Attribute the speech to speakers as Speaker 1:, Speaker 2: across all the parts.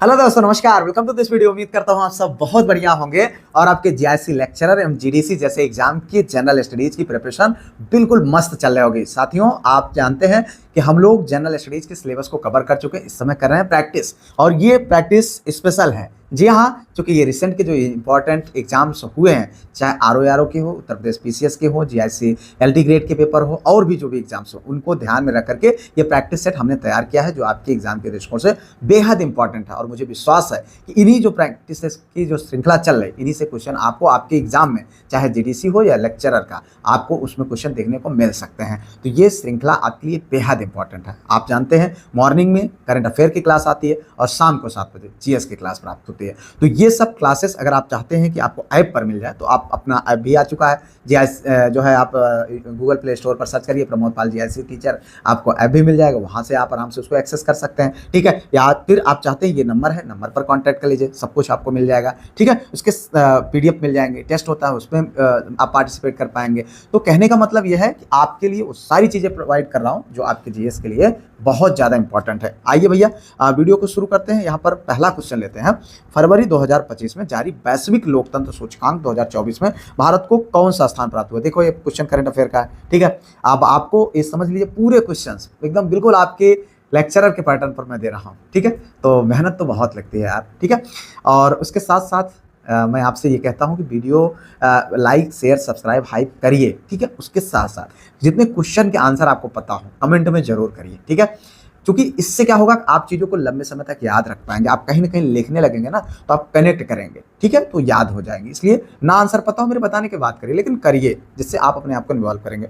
Speaker 1: Hello दोस्तों, नमस्कार। Welcome to this video. उम्मीद करता हूँ आप सब बहुत बढ़िया होंगे और आपके जीआईसी लेक्चरर एवं जीडीसी जैसे एग्जाम की जनरल स्टडीज की प्रिपरेशन बिल्कुल मस्त चल रही होगी। साथियों, आप जानते हैं कि हम लोग जनरल स्टडीज के सिलेबस को कवर कर चुके हैं। इस समय कर रहे हैं प्रैक्टिस, और ये प्रैक्टिस स्पेशल है। जी हाँ, क्योंकि ये रिसेंट के जो इंपॉर्टेंट एग्जाम्स हुए हैं, चाहे आरओ के हो, उत्तर प्रदेश पीसीएस के हो, जीआईसी एलटी ग्रेड के पेपर हो, और भी जो भी एग्जाम्स हो, उनको ध्यान में रख करके ये प्रैक्टिस सेट हमने तैयार किया है, जो आपके एग्जाम के दृष्टिकोण से बेहद इंपॉर्टेंट है। और मुझे विश्वास है कि इन्हीं जो प्रैक्टिस की जो श्रृंखला चल रही है, इन्हीं से क्वेश्चन आपको आपके एग्जाम में, चाहे जीडीसी हो या लेक्चरर का, आपको उसमें क्वेश्चन देखने को मिल सकते हैं। तो ये श्रृंखला आपके लिए बेहद इंपॉर्टेंट है। आप जानते हैं, मॉर्निंग में करंट अफेयर की क्लास आती है और शाम को 7 बजे जीएस की क्लास प्राप्त होती है। तो ये सब क्लासेस अगर आप चाहते हैं कि आपको ऐप पर मिल जाए, तो आप अपना ऐप भी आ चुका है जीआईसी जो है, आप गूगल प्ले स्टोर पर सर्च करिए प्रमोद पाल जीआईसी टीचर, आपको ऐप भी मिल जाएगा। वहाँ से आप आराम से उसको एक्सेस कर सकते हैं, ठीक है। या फिर आप चाहते हैं, ये नंबर है, नंबर पर कांटेक्ट कर लीजिए, सब कुछ आपको मिल जाएगा, ठीक है। उसके पीडीएफ मिल जाएंगे, टेस्ट होता है उसमें आप पार्टिसिपेट कर पाएंगे। तो कहने का मतलब यह है कि आपके लिए वो सारी चीज़ें प्रोवाइड कर रहा हूँ जो आपके जीएस के लिए बहुत ज़्यादा इंपॉर्टेंट है। आइए भैया, वीडियो को शुरू करते हैं। यहाँ पर पहला क्वेश्चन लेते हैं। फरवरी 2025 में जारी वैश्विक लोकतंत्र सूचकांक 2024 में भारत को कौन सा स्थान प्राप्त हुआ? देखो, ये क्वेश्चन करंट अफेयर का है, ठीक है। अब आपको ये समझ लीजिए, पूरे क्वेश्चंस एकदम बिल्कुल आपके लेक्चरर के पैटर्न पर मैं दे रहा हूँ, ठीक है। तो मेहनत तो बहुत लगती है यार, ठीक है। और उसके साथ साथ मैं आपसे ये कहता हूँ कि video like, share, subscribe, hype करिए, ठीक है। उसके साथ साथ जितने क्वेश्चन के आंसर आपको पता हो, कमेंट में जरूर करिए, ठीक है। क्योंकि इससे क्या होगा, आप चीज़ों को लंबे समय तक याद रख पाएंगे। आप कहीं ना कहीं लिखने लगेंगे ना, तो आप कनेक्ट करेंगे, ठीक है, तो याद हो जाएंगे। इसलिए ना आंसर पता हो मेरे बताने की बात करिए, लेकिन करिए, जिससे आप अपने आप को इन्वॉल्व करेंगे।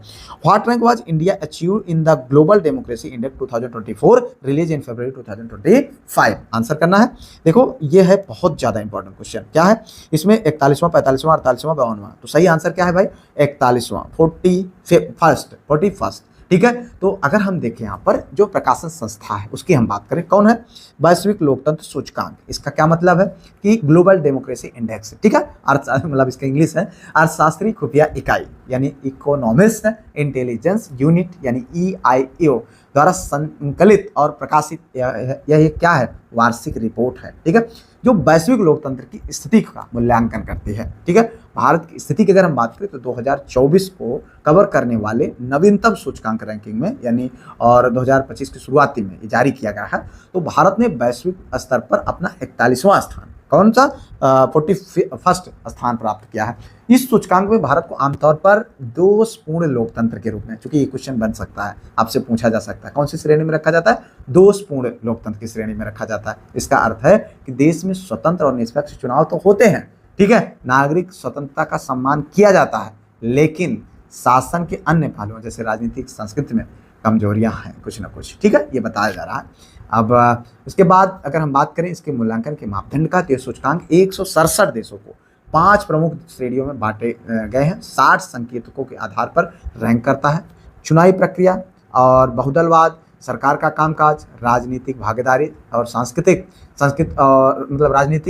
Speaker 1: What rank was India achieve in the global democracy index 2024 release in February 2025? Answer करना है। देखो, ये है बहुत ज़्यादा इंपॉर्टेंट क्वेश्चन। क्या है इसमें? 41वां, 45वां, 48वां, 52वां। तो सही आंसर क्या है भाई? 41वां, 41st, ठीक है। तो अगर हम देखें यहाँ पर जो प्रकाशन संस्था है उसकी हम बात करें, कौन है? वैश्विक लोकतंत्र सूचकांक। इसका क्या मतलब है कि ग्लोबल डेमोक्रेसी इंडेक्स, ठीक है। मतलब इसका इंग्लिश है अर्थशास्त्री खुफिया इकाई, यानी इकोनॉमिस्ट इंटेलिजेंस यूनिट, यानी EIO द्वारा संकलित और प्रकाशित यह क्या है? वार्षिक रिपोर्ट है, ठीक है, जो वैश्विक लोकतंत्र की स्थिति का मूल्यांकन करती है, ठीक है। भारत की स्थिति की अगर हम बात करें तो 2024 को कवर करने वाले नवीनतम सूचकांक रैंकिंग में, यानी और 2025 की शुरुआती में ये जारी किया गया है। तो भारत ने वैश्विक स्तर पर अपना 41वां स्थान, कौन सा? 41st स्थान प्राप्त किया है। इस सूचकांक में भारत को आमतौर पर दोषपूर्ण लोकतंत्र के रूप में, चूंकि ये क्वेश्चन बन सकता है, आपसे पूछा जा सकता है, कौन सी श्रेणी में रखा जाता है? दोषपूर्ण लोकतंत्र की श्रेणी में रखा जाता है। इसका अर्थ है कि देश में स्वतंत्र और निष्पक्ष चुनाव तो होते हैं, ठीक है, नागरिक स्वतंत्रता का सम्मान किया जाता है, लेकिन शासन के अन्य पहलुओं जैसे राजनीतिक संस्कृति में कमजोरियां हैं कुछ ना कुछ, ठीक है, ये बताया जा रहा है। अब इसके बाद अगर हम बात करें इसके मूल्यांकन के मापदंड का, तो सूचकांक 167 देशों को 5 प्रमुख श्रेणियों में बांटे गए हैं। 60 संकेतकों के आधार पर रैंक करता है। चुनावी प्रक्रिया और बहुदलवाद, सरकार का कामकाज, राजनीतिक भागीदारी और राजनीतिक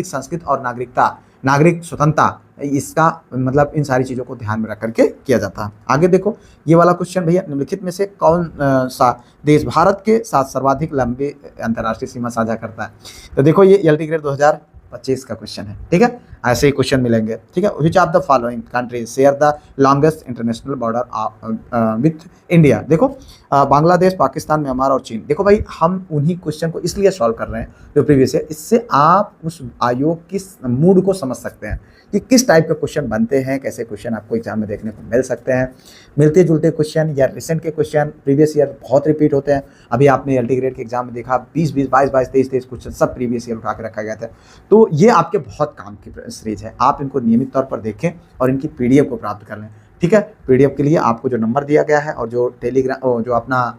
Speaker 1: संस्कृति और नागरिक स्वतंत्रता, इसका मतलब इन सारी चीज़ों को ध्यान में रख करके किया जाता है। आगे देखो, ये वाला क्वेश्चन भैया, निम्नलिखित में से कौन सा देश भारत के साथ सर्वाधिक लंबे अंतर्राष्ट्रीय सीमा साझा करता है? तो देखो, ये एलटी ग्रेड 2025 का क्वेश्चन है, ठीक है। ऐसे ही क्वेश्चन मिलेंगे, ठीक है। Which of the following countries share the longest international border with India? देखो, बांग्लादेश, पाकिस्तान, म्यांमार और चीन। देखो भाई, हम उन्हीं क्वेश्चन को इसलिए सॉल्व कर रहे हैं जो प्रीवियस है। इससे आप उस आयोग की मूड को समझ सकते हैं कि किस टाइप के क्वेश्चन बनते हैं, कैसे क्वेश्चन आपको एग्जाम में देखने को मिल सकते हैं। मिलते जुलते क्वेश्चन या रिसेंट के क्वेश्चन प्रीवियस ईयर बहुत रिपीट होते हैं। अभी आपने एलटी ग्रेड के एग्जाम में देखा, 20-20, 22-22, 23-23 क्वेश्चन सब प्रीवियस ईयर उठा के रखा गया था। तो ये आपके बहुत काम की सीरीज है, आप इनको नियमित तौर पर देखें और इनकी पीडीएफ को प्राप्त कर लें, ठीक है। पीडीएफ के लिए आपको जो नंबर दिया गया है और जो टेलीग्राम जो अपना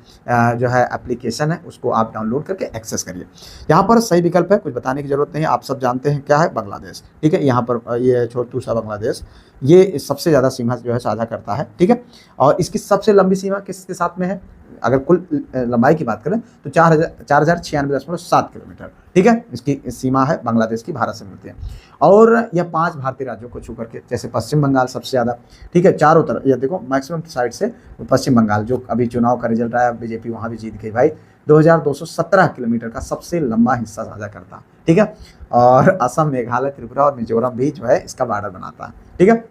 Speaker 1: जो है एप्लीकेशन है, उसको आप डाउनलोड करके एक्सेस करिए। यहाँ पर सही विकल्प है, कुछ बताने की जरूरत नहीं है, आप सब जानते हैं क्या है? बांग्लादेश, ठीक है। यहाँ पर ये छोटू सा बांग्लादेश, ये सबसे ज़्यादा सीमा जो है साझा करता है, ठीक है। और इसकी सबसे लंबी सीमा किसके साथ में है? अगर कुल लंबाई की बात करें तो 4096.7 किलोमीटर, ठीक है, इसकी सीमा है बांग्लादेश की, भारत से मिलती है। और यह 5 भारतीय राज्यों को छू करके, जैसे पश्चिम बंगाल सबसे ज़्यादा, ठीक है, चारों तरफ, ये देखो मैक्सिमम साइड से पश्चिम बंगाल, जो अभी चुनाव का रिजल्ट आया, बीजेपी वहाँ भी जीत गई भाई, 2217 किलोमीटर का सबसे लंबा हिस्सा साझा करता है। ठीक है, और असम, मेघालय, त्रिपुरा और मिजोरम भी जो है इसका बॉर्डर बनाता है। ठीक है,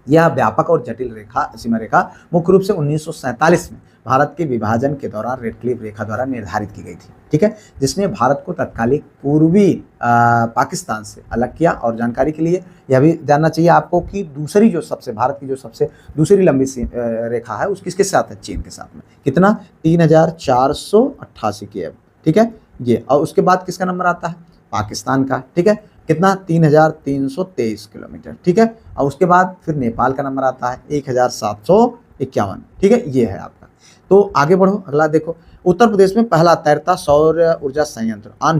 Speaker 1: यह व्यापक और जटिल रेखा, सीमा रेखा मुख्य रूप से 1947 में भारत के विभाजन के दौरान रेड क्लिफ रेखा द्वारा निर्धारित की गई थी। ठीक है, जिसने भारत को तत्कालिक पूर्वी पाकिस्तान से अलग किया। और जानकारी के लिए यह भी जानना चाहिए आपको कि दूसरी जो सबसे भारत की जो सबसे दूसरी लंबी रेखा है उसकी किसके साथ है? चीन के साथ में। कितना? 3488 की है। ठीक है, ये। और उसके बाद किसका नंबर आता है? पाकिस्तान का। ठीक है, कितना? 3323 किलोमीटर। ठीक है, और उसके बाद फिर नेपाल का नंबर आता है 1751। ठीक है, ये है आपका। तो आगे बढ़ो, अगला देखो। उत्तर प्रदेश में पहला तैरता सौर ऊर्जा संयंत्र on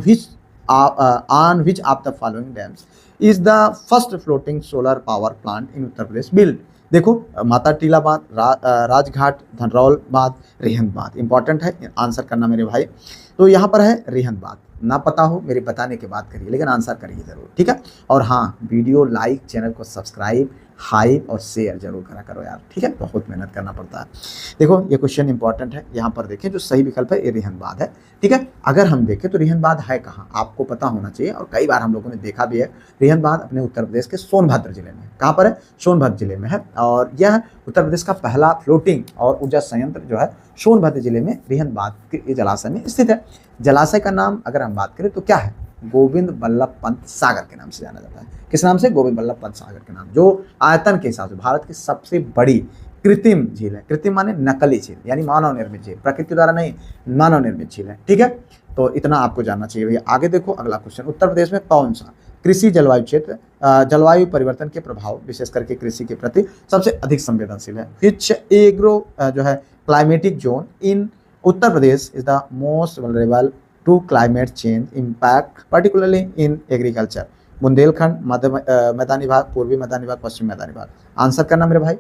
Speaker 1: which of the following dams is the first floating solar power plant in Uttar Pradesh build. देखो, माता टीला बांध, राजघाट, धनरौल बांध, रेहन बांध। इंपॉर्टेंट है, आंसर करना मेरे भाई। तो यहाँ पर है रेहन बांध। ना पता हो मेरे बताने के बाद करिए, लेकिन आंसर करिए जरूर। ठीक है, और हाँ, वीडियो लाइक, चैनल को सब्सक्राइब, हाइप और शेयर जरूर करा करो यार। ठीक है, बहुत मेहनत करना पड़ता है। देखो, ये क्वेश्चन इंपॉर्टेंट है। यहाँ पर देखें, जो सही विकल्प है ये रेहन बांध है। ठीक है, अगर हम देखें तो रेहन बांध है कहाँ, आपको पता होना चाहिए, और कई बार हम लोगों ने देखा भी है। रेहन बांध अपने उत्तर प्रदेश के सोनभद्र जिले में। कहाँ पर है? सोनभद्र जिले में है। और यह उत्तर प्रदेश का पहला फ्लोटिंग और ऊर्जा संयंत्र जो है सोनभद्र जिले में रेहन बांध के जलाशय में स्थित है। जलाशय का नाम अगर हम बात करें तो क्या है? गोविंद बल्लभ पंत सागर के नाम से जाना जाता है। किस नाम से? गोविंद बल्लभ पंत सागर के नाम, जो आयतन के हिसाब से भारत की सबसे बड़ी कृत्रिम झील है। कृत्रिम माने नकली झील, यानी मानव निर्मित झील, प्रकृति द्वारा नहीं, मानव निर्मित झील है। ठीक है, तो इतना आपको जानना चाहिए भैया। आगे देखो, अगला क्वेश्चन। उत्तर प्रदेश में कौन सा कृषि जलवायु क्षेत्र जलवायु परिवर्तन के प्रभाव विशेष करके कृषि के प्रति सबसे अधिक संवेदनशील है? विच एग्रो जो है climatic zone in Uttar Pradesh is the most vulnerable to climate change impact particularly in agriculture? Bundelkhand, मध्य मैदानी भाग, पूर्वी मैदानी भाग, पश्चिमी मैदानी भाग। आंसर करना मेरे भाई।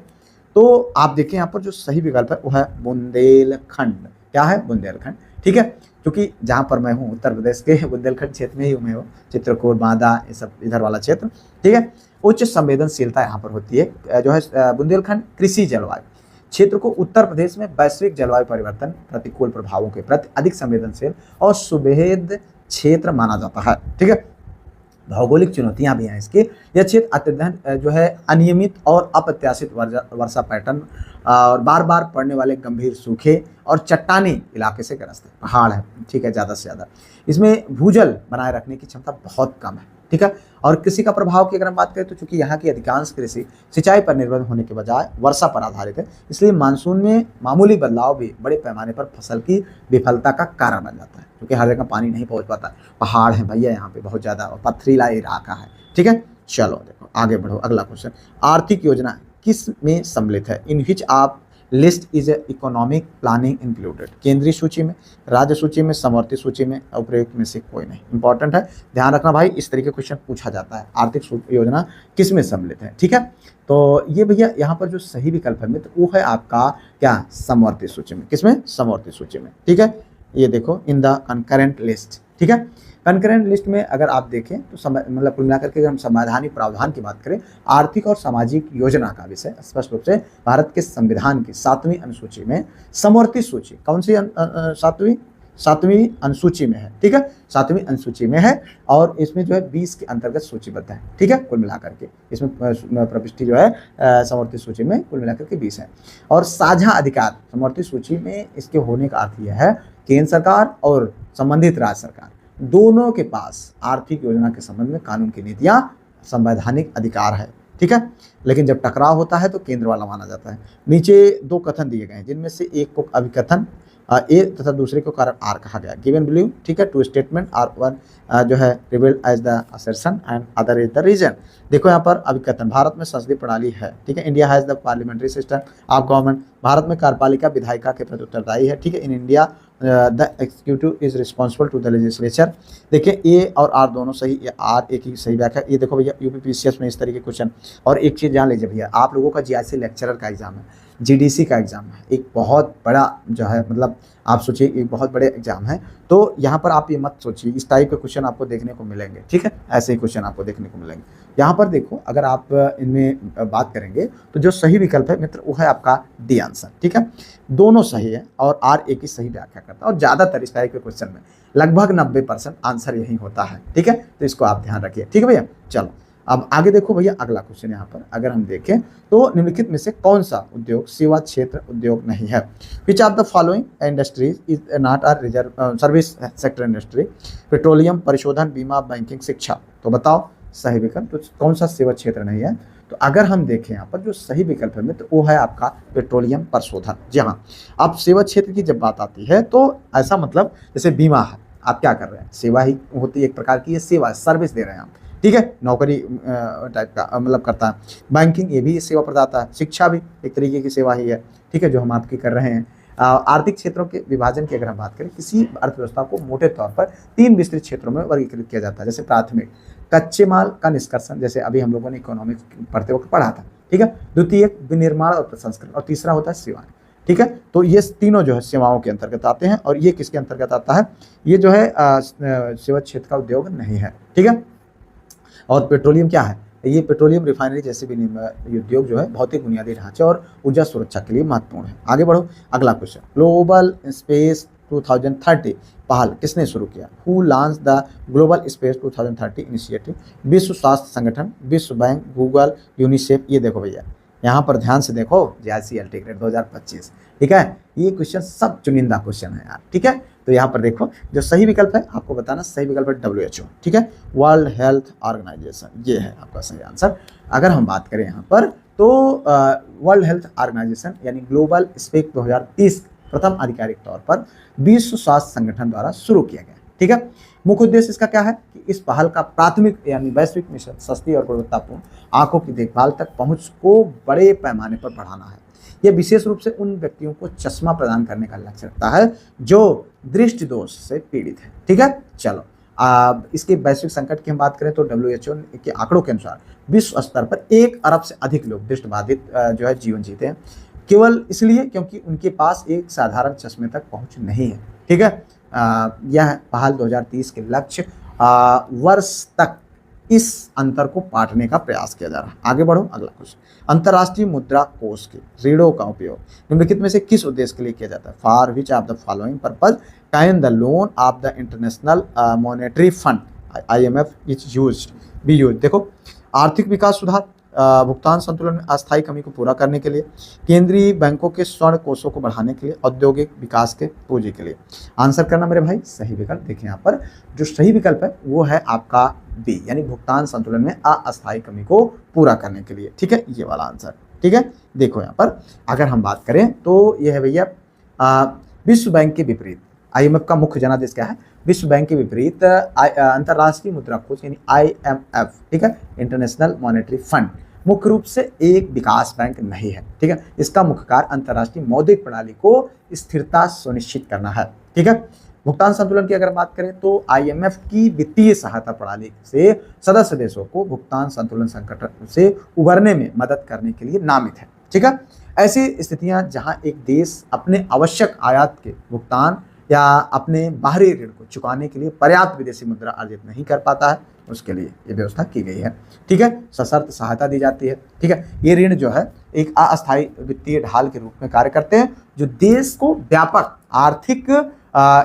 Speaker 1: तो आप देखिए यहाँ पर जो सही विकल्प है वो है बुंदेलखंड। क्या है? बुंदेलखंड। ठीक है, क्योंकि जहाँ पर मैं हूँ उत्तर प्रदेश के बुंदेलखंड क्षेत्र में ही हूँ मैं, वो चित्रकूट, बांदा, ये सब इधर वाला क्षेत्र। ठीक है, उच्च संवेदनशीलता यहाँ पर होती है जो है बुंदेलखंड कृषि जलवायु क्षेत्र को उत्तर प्रदेश में वैश्विक जलवायु परिवर्तन प्रतिकूल प्रभावों के प्रति अधिक संवेदनशील और सुभेद क्षेत्र माना जाता है। ठीक है, भौगोलिक चुनौतियां भी हैं इसकी। यह क्षेत्र अत्यधिक जो है अनियमित और अप्रत्याशित वर्षा पैटर्न और बार बार पड़ने वाले गंभीर सूखे और चट्टानी इलाके से ग्रस्त है। पहाड़ है। ठीक है, ज़्यादा से ज़्यादा इसमें भूजल बनाए रखने की क्षमता बहुत कम है। ठीक है, और कृषि का प्रभाव की अगर हम बात करें तो चूंकि यहाँ की अधिकांश कृषि सिंचाई पर निर्भर होने के बजाय वर्षा पर आधारित है, इसलिए मानसून में मामूली बदलाव भी बड़े पैमाने पर फसल की विफलता का कारण बन जाता है, क्योंकि हर जगह पानी नहीं पहुँच पाता। पहाड़ है भैया यहाँ पे बहुत ज़्यादा, और पथरीला इलाका है। ठीक है, चलो देखो आगे बढ़ो। अगला क्वेश्चन, आर्थिक योजना किस में सम्मिलित है? इन विच आप list is economic planning included? केंद्रीय सूची में, राज्य सूची में, समवर्ती सूची में, उपयुक्त में से कोई नहीं। इंपॉर्टेंट है, ध्यान रखना भाई, इस तरीके क्वेश्चन पूछा जाता है। आर्थिक योजना किस में सम्मिलित है? ठीक है, तो ये भैया यहाँ पर जो सही विकल्प है मित्र वो है आपका क्या? समवर्ती सूची में। किसमें? समवर्ती सूची में। ठीक है, ये देखो इन द कंकरेंट लिस्ट। ठीक है, कंकरेंट लिस्ट में अगर आप देखें तो मतलब कुल मिलाकर के अगर हम संवैधानिक प्रावधान की बात करें, आर्थिक और सामाजिक योजना का विषय स्पष्ट रूप से भारत के संविधान की 7वीं अनुसूची में समवर्ती सूची, कौन सी 7वीं अनुसूची में है। ठीक है, 7वीं अनुसूची में है, और इसमें जो है 20 के अंतर्गत सूचीबद्ध है। ठीक है, कुल मिलाकर के इसमें प्रविष्टि जो है समवर्ती सूची में कुल मिलाकर के 20 है। और साझा अधिकार समवर्ती सूची में इसके होने का अर्थ यह है केंद्र सरकार और संबंधित राज्य सरकार दोनों के पास आर्थिक योजना के संबंध में कानून की नीतियां संवैधानिक अधिकार है। ठीक है, लेकिन जब टकराव होता है तो केंद्र वाला माना जाता है। नीचे 2 कथन दिए गए हैं, जिनमें से एक को अभिकथन ए तथा दूसरे को कारण आर कहा गया। Given below. ठीक है, 2 स्टेटमेंट आर वन जो है revealed as the assertion and other is the reason. देखो यहाँ पर अभिकथन, भारत में संसदीय प्रणाली है। ठीक है, India has the parliamentary system of government. भारत में कार्यपालिका विधायिका के प्रति उत्तरदायी है। ठीक है, in India the executive is responsible to the legislature. देखिए ए और आर दोनों सही, ये आर एक ही सही व्याख्या। ये देखो भैया यूपीपीसीएस में इस तरीके क्वेश्चन। और एक चीज़ जान लीजिए भैया, आप लोगों का जीआईसी लेक्चरर का एग्जाम है, जीडीसी का एग्जाम है, एक बहुत बड़ा जो है मतलब आप सोचिए एक बहुत बड़े एग्जाम है। तो यहाँ पर आप ये मत सोचिए इस टाइप के क्वेश्चन आपको देखने को मिलेंगे, ठीक है, ऐसे ही क्वेश्चन आपको देखने को मिलेंगे। यहाँ पर देखो अगर आप इनमें बात करेंगे तो जो सही विकल्प है मित्र वो है आपका डी आंसर, ठीक है, दोनों सही है और आर ए की सही व्याख्या करता है। और ज़्यादातर इस टाइप के क्वेश्चन में लगभग 90% आंसर यही होता है, ठीक है, तो इसको आप ध्यान रखिए, ठीक है भैया। चलो अब आगे देखो भैया अगला क्वेश्चन यहाँ पर अगर हम देखें तो निम्नलिखित में से कौन सा उद्योग सेवा क्षेत्र उद्योग नहीं है? Which of the following industries is not a reserve service sector industry? Petroleum, परिशोधन, बीमा, बैंकिंग, शिक्षा। तो बताओ सही विकल्प तो कौन सा सेवा क्षेत्र नहीं है? तो अगर हम देखें यहाँ पर जो सही विकल्प है तो वो है आपका पेट्रोलियम परिशोधन। जी हाँ, अब सेवा क्षेत्र की जब बात आती है तो ऐसा मतलब जैसे बीमा है, आप क्या कर रहे हैं, सेवा ही होती है एक प्रकार की, ये सेवा सर्विस दे रहे हैं आप, ठीक है, नौकरी टाइप का मतलब करता है। बैंकिंग ये भी सेवा प्रदाता है, शिक्षा भी एक तरीके की सेवा ही है, ठीक है, जो हम आपकी कर रहे हैं। आर्थिक क्षेत्रों के विभाजन की अगर हम बात करें, किसी अर्थव्यवस्था को मोटे तौर पर 3 विस्तृत क्षेत्रों में वर्गीकृत किया जाता है। जैसे प्राथमिक कच्चे माल का निष्कर्षण, जैसे अभी हम लोगों ने इकोनॉमिक्स पढ़ते वक्त पढ़ा था, ठीक है। द्वितीयक विनिर्माण और प्रसंस्करण, और तीसरा होता है सेवाएं, ठीक है। तो ये तीनों जो है सेवाओं के अंतर्गत आते हैं। और ये किसके अंतर्गत आता है? ये जो है सेवा क्षेत्र का उद्योग नहीं है, ठीक है। और पेट्रोलियम क्या है? ये पेट्रोलियम रिफाइनरी जैसे भी उद्योग जो है भौतिक बुनियादी ढांचे और ऊर्जा सुरक्षा के लिए महत्वपूर्ण है। आगे बढ़ो अगला क्वेश्चन, ग्लोबल स्पेस 2030 पहल किसने शुरू किया? Who launch the global space 2030 initiative? विश्व स्वास्थ्य संगठन, विश्व बैंक, गूगल, यूनिसेफ। ये देखो भैया यहाँ पर ध्यान से देखो, JIC ग्रेड 2025, ठीक है। ये क्वेश्चन सब चुनिंदा क्वेश्चन है यार, ठीक है। तो यहाँ पर देखो जो सही विकल्प है आपको बताना, सही विकल्प है WHO, ठीक है, वर्ल्ड हेल्थ ऑर्गेनाइजेशन, ये है आपका सही आंसर। अगर हम बात करें यहाँ पर तो वर्ल्ड हेल्थ ऑर्गेनाइजेशन यानी ग्लोबल स्पेस 2030 प्रथम आधिकारिक तौर पर विश्व स्वास्थ्य संगठन द्वारा शुरू किया गया, ठीक है। मुख्य उद्देश्य इसका क्या है कि इस पहल का प्राथमिक यानी वैश्विक मिशन सस्ती और गुणवत्तापूर्ण आंखों की देखभाल तक पहुंच को बड़े पैमाने पर बढ़ाना है। यह विशेष रूप से उन व्यक्तियों को चश्मा प्रदान करने का लक्ष्य रखता है जो दृष्टि दोष से पीड़ित है, ठीक है। चलो इसके वैश्विक संकट की हम बात करें तो WHO के आंकड़ों के अनुसार विश्व स्तर पर 1 अरब से अधिक लोग दृष्टिबाधित जो है जीवन जीते हैं, केवल इसलिए क्योंकि उनके पास एक साधारण चश्मे तक पहुंच नहीं है, ठीक है। यह पहल 2030 के लक्ष्य वर्ष तक इस अंतर को पाटने का प्रयास किया जा रहा है। आगे बढ़ो अगला क्वेश्चन, अंतर्राष्ट्रीय मुद्रा कोष के ऋणों का उपयोग निम्नलिखित में से किस उद्देश्य के लिए किया जाता है? For which of the following purpose can the loan of the international monetary fund IMF is used? देखो आर्थिक विकास सुधार, भुगतान संतुलन में अस्थायी कमी को पूरा करने के लिए, केंद्रीय बैंकों के स्वर्ण कोषों को बढ़ाने के लिए, औद्योगिक विकास के पूंजी के लिए। आंसर करना मेरे भाई सही विकल्प। देखिए यहाँ पर जो सही विकल्प है वो है आपका बी, यानी भुगतान संतुलन में अस्थायी कमी को पूरा करने के लिए, ठीक है, ये वाला आंसर, ठीक है। देखो यहाँ पर अगर हम बात करें तो ये है भैया विश्व बैंक के विपरीत IMF का मुख्य जनादेश क्या है? विश्व बैंक के विपरीत अंतर्राष्ट्रीय मुद्रा कोष यानी IMF, ठीक है, इंटरनेशनल मॉनेटरी फंड मुख्य रूप से एक विकास बैंक नहीं है, ठीक है। इसका मुख्य कार्य अंतर्राष्ट्रीय मौद्रिक प्रणाली को स्थिरता सुनिश्चित करना है, ठीक है। भुगतान संतुलन की अगर बात करें तो IMF की वित्तीय सहायता प्रणाली से सदस्य देशों को भुगतान संतुलन संकट से उबरने में मदद करने के लिए नामित है, ठीक है। ऐसी स्थितियां जहां एक देश अपने आवश्यक आयात के भुगतान या अपने बाहरी ऋण को चुकाने के लिए पर्याप्त विदेशी मुद्रा अर्जित नहीं कर पाता है, उसके लिए ये व्यवस्था की गई है, ठीक है। सशर्त सहायता दी जाती है, ठीक है। ये ऋण जो है एक अस्थायी वित्तीय ढाल के रूप में कार्य करते हैं जो देश को व्यापक आर्थिक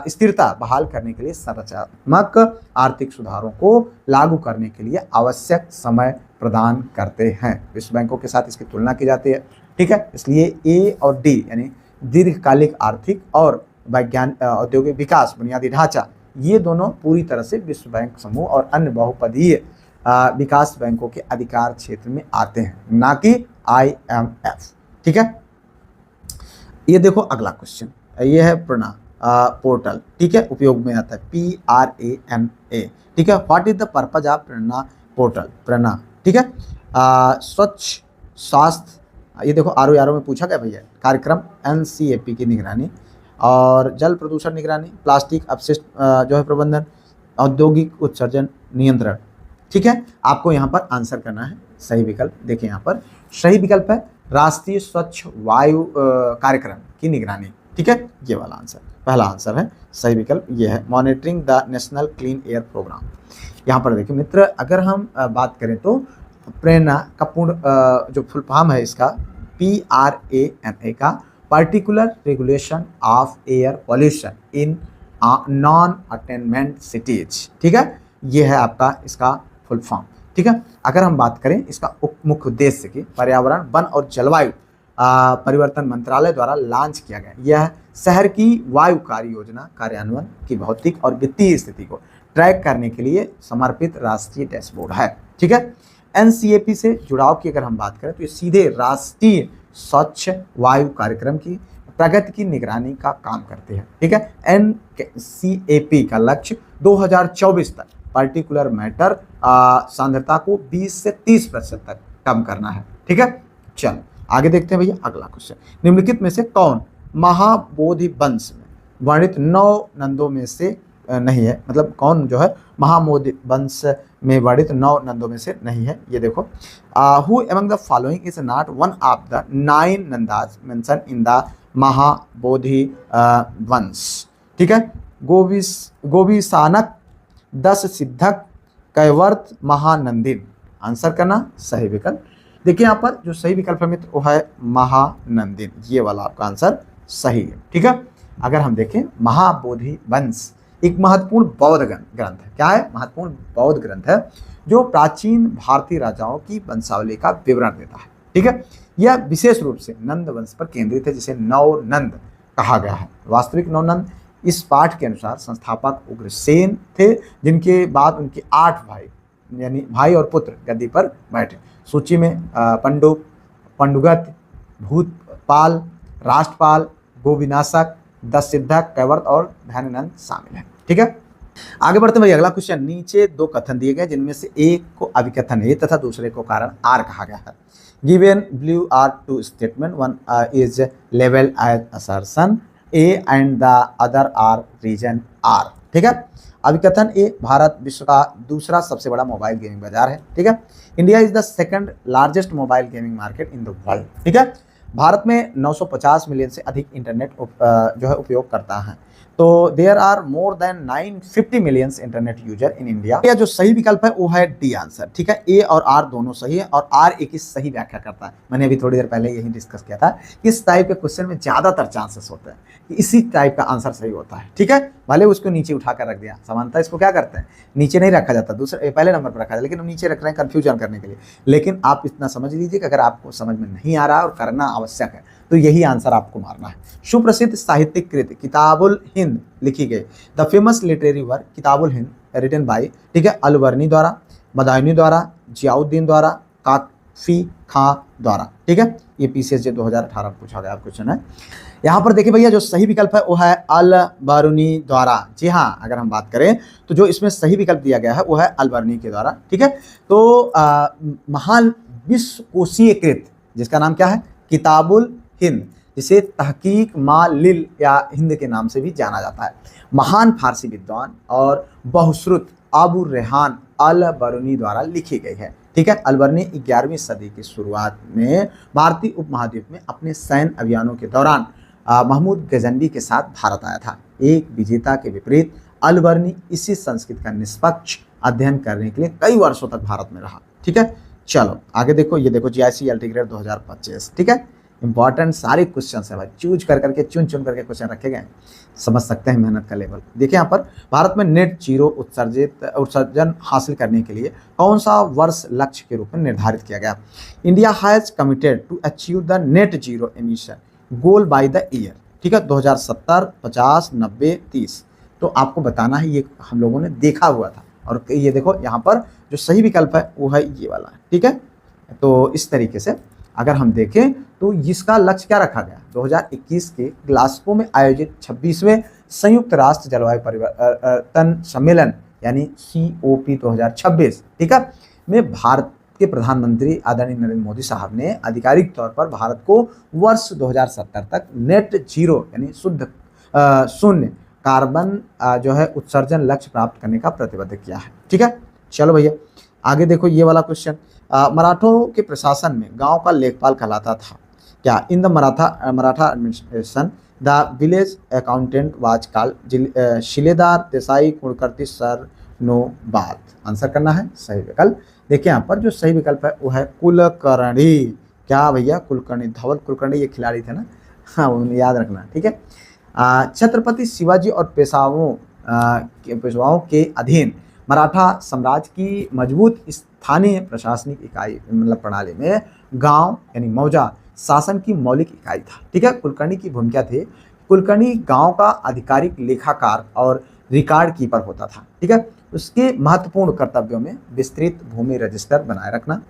Speaker 1: स्थिरता बहाल करने के लिए संरचनात्मक आर्थिक सुधारों को लागू करने के लिए आवश्यक समय प्रदान करते हैं। विश्व बैंकों के साथ इसकी तुलना की जाती है, ठीक है। इसलिए A और D यानी दीर्घकालिक आर्थिक और वैज्ञानिक औद्योगिक विकास बुनियादी ढांचा, ये दोनों पूरी तरह से विश्व बैंक समूह और अन्य बहुपदीय विकास बैंकों के अधिकार क्षेत्र में आते हैं, ना कि IMF, ठीक है। ये देखो अगला क्वेश्चन, ये है प्रणा पोर्टल, ठीक है, उपयोग में आता है PRANA, ठीक है। What is the purpose of Prana portal? Prana, ठीक है, स्वच्छ स्वास्थ्य, ये देखो RO में पूछा गया भैया, कार्यक्रम NCAP की निगरानी और जल प्रदूषण निगरानी, प्लास्टिक अपशिष्ट जो है प्रबंधन, औद्योगिक उत्सर्जन नियंत्रण, ठीक है। आपको यहाँ पर आंसर करना है सही विकल्प। देखिए यहाँ पर सही विकल्प है राष्ट्रीय स्वच्छ वायु कार्यक्रम की निगरानी। ठीक है, ये वाला आंसर पहला आंसर है, सही विकल्प ये है, monitoring the national clean air programme. यहाँ पर देखिए मित्र, अगर हम बात करें तो प्रेरणा का पूर्ण जो फुल फॉर्म है इसका PRANA का particular regulation of air pollution in non attainment cities. ठीक है, ये है आपका इसका फुल फॉर्म। ठीक है, अगर हम बात करें इसका मुख्य उद्देश्य की पर्यावरण वन और जलवायु परिवर्तन मंत्रालय द्वारा लॉन्च किया गया, यह शहर की वायु कार्य योजना कार्यान्वयन की भौतिक और वित्तीय स्थिति को ट्रैक करने के लिए समर्पित राष्ट्रीय डैशबोर्ड है। ठीक है, NCAP से जुड़ाव की अगर हम बात करें तो ये सीधे राष्ट्रीय स्वच्छ वायु कार्यक्रम की प्रगति की निगरानी का काम करते हैं। ठीक है, NCAP का लक्ष्य 2024 तक पर्टिकुलर मैटर सांद्रता को 20 से 30% तक कम करना है। ठीक है, चलो आगे देखते हैं भैया अगला क्वेश्चन। निम्नलिखित में से कौन महाबोधि वंश में वर्णित 9 नंदों में से नहीं है, मतलब कौन जो है महाबोधि वंश में वर्णित 9 नंदों में से नहीं है। ये देखो, who among the following is not one of the 9 Nandas mention in the Mahabodhi Vamsa. ठीक है, गोविसानक, 10 सिद्धक, कैवर्त, महानंदिन। आंसर करना सही विकल्प। देखिए यहाँ पर जो सही विकल्प है मित्र वो है महानंदिन, ये वाला आपका आंसर सही है। ठीक है, अगर हम देखें महाबोधि वंश एक महत्वपूर्ण बौद्ध ग्रंथ है। क्या है? महत्वपूर्ण बौद्ध ग्रंथ है जो प्राचीन भारतीय राजाओं की वंशावली का विवरण देता है। ठीक है, यह विशेष रूप से नंद वंश पर केंद्रित है जिसे नौ नंद कहा गया है। वास्तविक नौ नंद इस पाठ के अनुसार संस्थापक उग्रसेन थे, जिनके बाद उनके 8 भाई यानी भाई और पुत्र गद्दी पर बैठे। सूची में पंडुप, पंडुगत, भूतपाल, राष्ट्रपाल, गोविनाशक, 10 सिद्धक, कैवर्त और ध्यानानंद शामिल हैं। ठीक है, आगे बढ़ते हैं। अगला क्वेश्चन, नीचे 2 कथन दिए गए जिनमें से एक को अभिकथन ए तथा दूसरे को कारण आर कहा गया है। Given below are 2 statement, one is लेवल as assertion A and the other are reason R. ठीक है, अभिकथन ए, भारत विश्व का दूसरा सबसे बड़ा मोबाइल गेमिंग बाजार है। ठीक है, India is the second largest mobile gaming market in the world. ठीक है, भारत में 950 मिलियन से अधिक इंटरनेट जो है उपयोग करता है। तो there are more than 950 millions internet user in India. यह जो सही विकल्प है वो है डी आंसर। ठीक है, ए और आर दोनों सही है और आर एक ही सही व्याख्या करता है। मैंने अभी थोड़ी देर पहले यही डिस्कस किया था कि इस टाइप के क्वेश्चन में ज्यादातर चांसेस होते हैं कि इसी टाइप का आंसर सही होता है। ठीक है, भले उसको नीचे उठाकर रख दिया, सामान्यतः इसको क्या करते हैं नीचे नहीं रखा जाता, दूसरे पहले नंबर पर रखा जाता, लेकिन हम नीचे रख रहे हैं कंफ्यूजन करने के लिए। लेकिन आप इतना समझ लीजिए कि अगर आपको समझ में नहीं आ रहा और करना आवश्यक है तो यही आंसर आपको मारना है। सुप्रसिद्ध साहित्यिक कृति किताबुल हिंद लिखी गई। The famous literary work Kitabul Hind written by, ठीक है, अलवर्नी द्वारा, बदायूनी द्वारा, जियाउद्दीन द्वारा, काफी खां द्वारा। ठीक है, ये PCSJ 2018 में पूछा गया क्वेश्चन है। यहाँ पर देखिए भैया जो सही विकल्प है वो है अलबरूनी द्वारा। जी हाँ, अगर हम बात करें तो जो इसमें सही विकल्प दिया गया है वो है अलबरूनी के द्वारा। ठीक है, तो महान विश्वकोशीय कृत जिसका नाम क्या है किताबुल हिंद, जिसे तहकीक मालिल या हिंद के नाम से भी जाना जाता है, महान फारसी विद्वान और बहुश्रुत अबू रेहान अलबरूनी द्वारा लिखी गई है। ठीक है, अलबरूनी 11वीं सदी की शुरुआत में भारतीय उपमहाद्वीप में अपने सैन्य अभियानों के दौरान महमूद गजनवी के साथ भारत आया था। एक विजेता के विपरीत अलबरूनी इसी संस्कृति का निष्पक्ष अध्ययन करने के लिए कई वर्षों तक भारत में रहा। ठीक है, चलो आगे देखो, ये देखो GIC LT ग्रेड 2025। ठीक है, इंपॉर्टेंट सारे क्वेश्चन है भाई, चूज कर करके चुन करके क्वेश्चन रखे गए, समझ सकते हैं मेहनत का लेवल। देखिए यहाँ पर भारत में नेट जीरो उत्सर्जन हासिल करने के लिए कौन सा वर्ष लक्ष्य के रूप में निर्धारित किया गया। India has committed to achieve the net zero emission goal by the year. ठीक है, 2070, 50, 90, 30। तो आपको बताना है, ये हम लोगों ने देखा हुआ था। और ये देखो यहाँ पर जो सही विकल्प है वो है ये वाला। ठीक है, तो इस तरीके से अगर हम देखें तो इसका लक्ष्य क्या रखा गया, 2021 के ग्लासगो में आयोजित 26वें संयुक्त राष्ट्र जलवायु परिवर्तन सम्मेलन यानी COP 2026, ठीक है, में भारत के प्रधानमंत्री आदरणीय नरेंद्र मोदी साहब ने आधिकारिक तौर पर भारत को वर्ष 2070 तक नेट जीरो यानी शुद्ध शून्य कार्बन जो है उत्सर्जन लक्ष्य प्राप्त करने का प्रतिबद्ध किया है। ठीक है, चलो भैया आगे देखो ये वाला क्वेश्चन, मराठों के प्रशासन में गांव का लेखपाल कहलाता था। क्या in the Maratha administration the village accountant was called Shiledar, Desai, Kulkarni, सरनोबात। Answer करना है सही विकल्प। देखिए यहाँ पर जो सही विकल्प है वो है कुलकर्णी। क्या भैया, कुलकर्णी, धवल कुलकर्णी ये खिलाड़ी थे ना, हाँ उन्हें याद रखना, ठीक है। छत्रपति शिवाजी और पेशवाओं के अधीन मराठा साम्राज्य की मजबूत स्थानीय प्रशासनिक इकाई मतलब प्रणाली में गांव यानी मौजा शासन की मौलिक इकाई था, ठीक है। कुलकर्णी की भूमिका थी, कुलकर्णी गांव का आधिकारिक लेखाकार और रिकॉर्ड कीपर होता था, ठीक है। उसके महत्वपूर्ण कर्तव्यों में विस्तृत भूमि रजिस्टर बनाए रखना,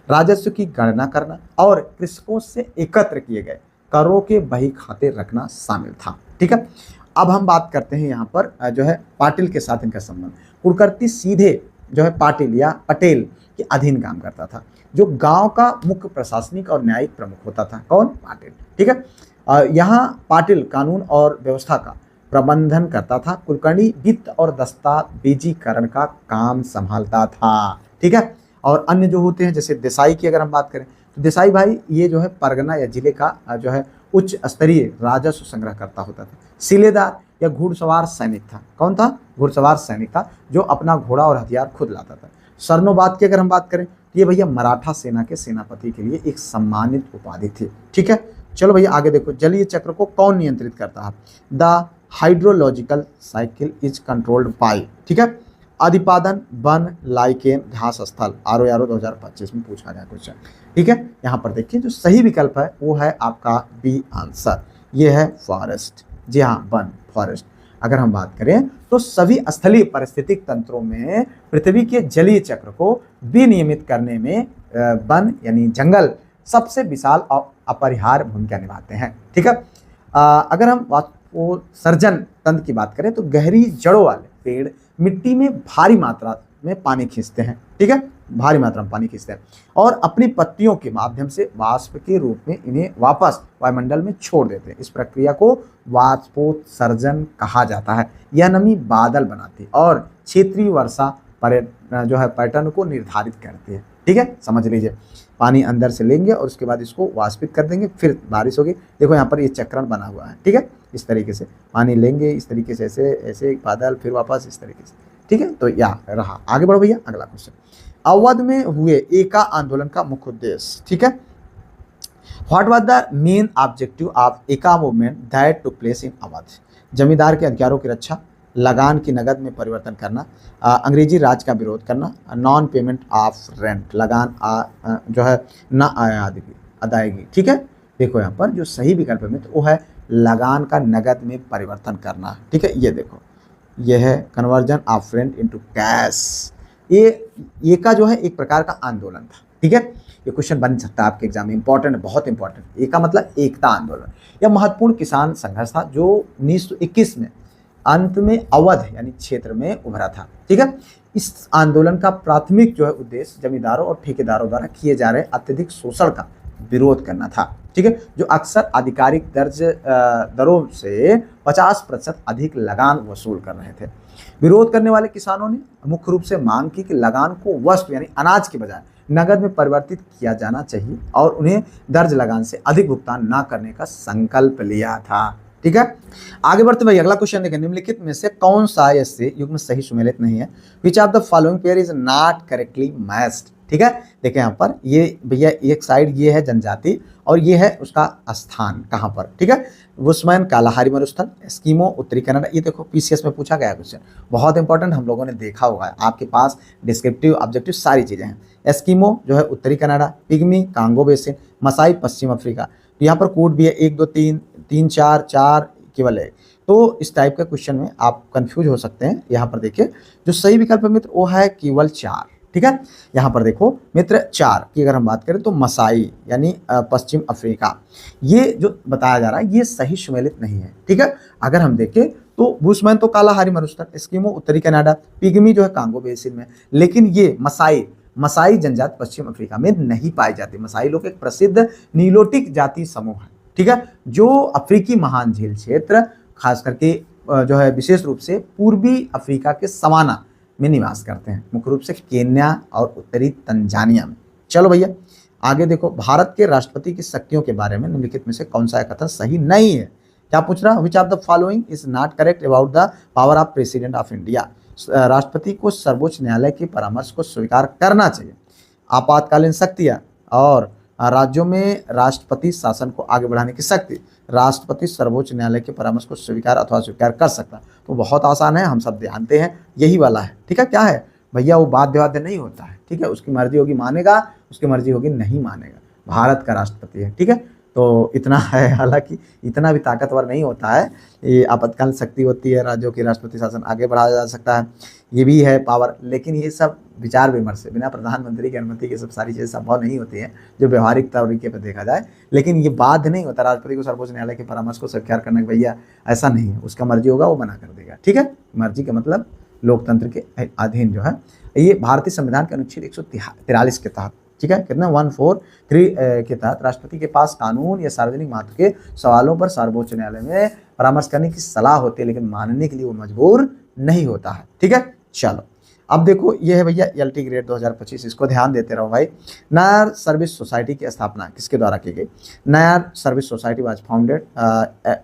Speaker 1: राजस्व की गणना करना और कृषकों से एकत्र किए गए करों के बही खाते रखना शामिल था, ठीक है। अब हम बात करते हैं यहाँ पर जो है पाटिल के साथ इनका संबंध। कुलकर्णी सीधे जो है पाटिल या पटेल के अधीन काम करता था, जो गांव का मुख्य प्रशासनिक और न्यायिक प्रमुख होता था। कौन? पाटिल, ठीक है। यहाँ पाटिल कानून और व्यवस्था का प्रबंधन करता था, कुलकर्णी वित्त और दस्तावेजीकरण का काम संभालता था, ठीक है। और अन्य जो होते हैं जैसे देसाई की अगर हम बात करें तो देसाई भाई ये जो है परगना या जिले का जो है उच्च स्तरीय राजस्व संग्रह करता होता था। सिलेदार या घुड़सवार सैनिक था। कौन था? घुड़सवार सैनिक था जो अपना घोड़ा और हथियार खुद लाता था। सरनोबात की अगर हम बात करें तो ये भैया मराठा सेना के सेनापति के लिए एक सम्मानित उपाधि थी, ठीक है। चलो भैया आगे देखो, जलीय चक्र को कौन नियंत्रित करता है? The hydrological cycle is controlled by, ठीक है। अधिपादन, वन, लाइकेन, घास स्थल, आरओ 2025 में पूछा गया क्वेश्चन, ठीक है। यहाँ पर देखिए जो सही विकल्प है वो है आपका बी आंसर, ये है फॉरेस्ट। जी हाँ, वन, फॉरेस्ट। अगर हम बात करें तो सभी स्थलीय पारिस्थितिक तंत्रों में पृथ्वी के जलीय चक्र को विनियमित करने में वन यानी जंगल सबसे विशाल और अपरिहार्य भूमिका निभाते हैं, ठीक है। अगर हम सर्जन तंत्र की बात करें तो गहरी जड़ों वाले पेड़ मिट्टी में भारी मात्रा में पानी खींचते हैं, ठीक है, भारी मात्रा में पानी खींचते हैं और अपनी पत्तियों के माध्यम से वाष्प के रूप में इन्हें वापस वायुमंडल में छोड़ देते हैं। इस प्रक्रिया को वाष्पोत्सर्जन कहा जाता है। यह नमी बादल बनाती और क्षेत्रीय वर्षा जो है पैटर्न को निर्धारित करती है, ठीक है, समझ लीजिए। पानी अंदर से लेंगे और उसके बाद इसको वाष्पित कर देंगे, फिर बारिश होगी। देखो यहाँ पर ये चक्रण बना हुआ है, ठीक है। इस तरीके से पानी लेंगे, इस तरीके से ऐसे ऐसे बादल, फिर वापस इस तरीके से, ठीक है। तो या रहा, आगे बढ़ो भैया अगला क्वेश्चन। अवध में हुए एका आंदोलन का मुख्य उद्देश्य, ठीक है। What was the main objective of Eka movement that took place in Awadh? जमींदार के अधिकारों की रक्षा, लगान की नगद में परिवर्तन करना, अंग्रेजी राज का विरोध करना, नॉन पेमेंट ऑफ रेंट, लगान जो है न अदायगी, ठीक है। देखो यहाँ पर जो सही विकल्प है मित्र वो है लगान का नगद में परिवर्तन करना, ठीक है। ये देखो, ये है conversion of rent into cash. ये का जो है एक प्रकार का आंदोलन था, ठीक है। ये क्वेश्चन बन सकता है आपके एग्जाम में, इंपॉर्टेंट है, बहुत इंपॉर्टेंट। एक का मतलब एकता आंदोलन। यह महत्वपूर्ण किसान संघर्ष था जो 1921 में अंत में अवध यानी क्षेत्र में उभरा था, ठीक है। इस आंदोलन का प्राथमिक जो है उद्देश्य जमींदारों और ठेकेदारों द्वारा किए जा रहे अत्यधिक शोषण का विरोध करना था, ठीक है, जो अक्सर आधिकारिक दरों से 50% अधिक लगान वसूल कर रहे थे। विरोध करने वाले किसानों ने मुख्य रूप से मांग की कि लगान को वस्तु यानी अनाज के बजाय नगद में परिवर्तित किया जाना चाहिए और उन्हें दर्ज लगान से अधिक भुगतान न करने का संकल्प लिया था, ठीक है। आगे बढ़ते भाई अगला क्वेश्चन देखें, निम्नलिखित में से कौन सा ऐसे युग्म सही सुमेलित नहीं है? Which of the following pair is not correctly matched, ठीक है। देखिए यहाँ पर ये भैया एक साइड ये है जनजाति और ये है उसका स्थान कहाँ पर, ठीक है। वुस्मैन कालाहारी मरुस्थल, एस्किमो उत्तरी कनाडा। ये देखो पीसीएस में पूछा गया क्वेश्चन, बहुत इंपॉर्टेंट, हम लोगों ने देखा होगा, आपके पास डिस्क्रिप्टिव ऑब्जेक्टिव सारी चीजें हैं। एस्किमो जो है उत्तरी Canada, Pygmy Congo basin, Maasai पश्चिम अफ्रीका। तो यहाँ पर कोड भी है 1 2 3 3 4 4 केवल है। तो इस टाइप का क्वेश्चन में आप कंफ्यूज हो सकते हैं। यहाँ पर देखिए जो सही विकल्प है मित्र वो है केवल 4, ठीक है। यहाँ पर देखो मित्र 4 की अगर हम बात करें तो मसाई यानी पश्चिम अफ्रीका, ये जो बताया जा रहा है ये सही सुमेलित नहीं है, ठीक है। अगर हम देखें तो बुशमैन तो कालाहारी मरुस्थल, एस्किमो उत्तरी कनाडा, पिग्मी जो है कांगो बेसिन में, लेकिन ये मसाई जनजाति पश्चिम अफ्रीका में नहीं पाई जाती। मसाई लोग एक प्रसिद्ध नीलोटिक जाति समूह है, ठीक है, जो अफ्रीकी महान झील क्षेत्र खास करके जो है विशेष रूप से पूर्वी अफ्रीका के सवाना में निवास करते हैं, मुख्य रूप से केन्या और उत्तरी तंजानिया में, चलो भैया आगे देखो, भारत के राष्ट्रपति की शक्तियों के बारे में निम्नलिखित में से कौन सा कथन सही नहीं है। क्या पूछ रहा है, which of the following is not correct about the power of president of India. राष्ट्रपति को सर्वोच्च न्यायालय के परामर्श को स्वीकार करना चाहिए। आपातकालीन शक्तियां और राज्यों में राष्ट्रपति शासन को आगे बढ़ाने की शक्ति, राष्ट्रपति सर्वोच्च न्यायालय के परामर्श को स्वीकार अथवा स्वीकार कर सकता। तो बहुत आसान है, हम सब जानते हैं यही वाला है। ठीक है, क्या है भैया, वो बाध्य वाध्य नहीं होता है। ठीक है, उसकी मर्जी होगी मानेगा, उसकी मर्जी होगी नहीं मानेगा। भारत का राष्ट्रपति है। ठीक है, तो इतना है, हालांकि इतना भी ताकतवर नहीं होता है। ये आपातकालीन शक्ति होती है, राज्यों की राष्ट्रपति शासन आगे बढ़ाया जा सकता है, ये भी है पावर। लेकिन ये सब विचार विमर्श से, बिना प्रधानमंत्री की अनुमति के सब सारी चीज़ें संभव नहीं होती हैं जो व्यवहारिक तरीके पर देखा जाए। लेकिन ये बाध्य नहीं होता राष्ट्रपति को सर्वोच्च न्यायालय के परामर्श को स्वीकार करने के, भैया ऐसा नहीं है, उसका मर्जी होगा वो मना कर देगा। ठीक है, मर्जी का मतलब लोकतंत्र के अधीन जो है। ये भारतीय संविधान के अनुच्छेद 143 के तहत, ठीक है, कितना 143 के तहत राष्ट्रपति के पास कानून या सार्वजनिक महत्व के सवालों पर सर्वोच्च न्यायालय में परामर्श करने की सलाह होती है, लेकिन मानने के लिए वो मजबूर नहीं होता है। ठीक है, चलो अब देखो ये है भैया LT ग्रेड 2025, इसको ध्यान देते रहो भाई। नायर सर्विस सोसाइटी की स्थापना किसके द्वारा की गई। Nair service society was founded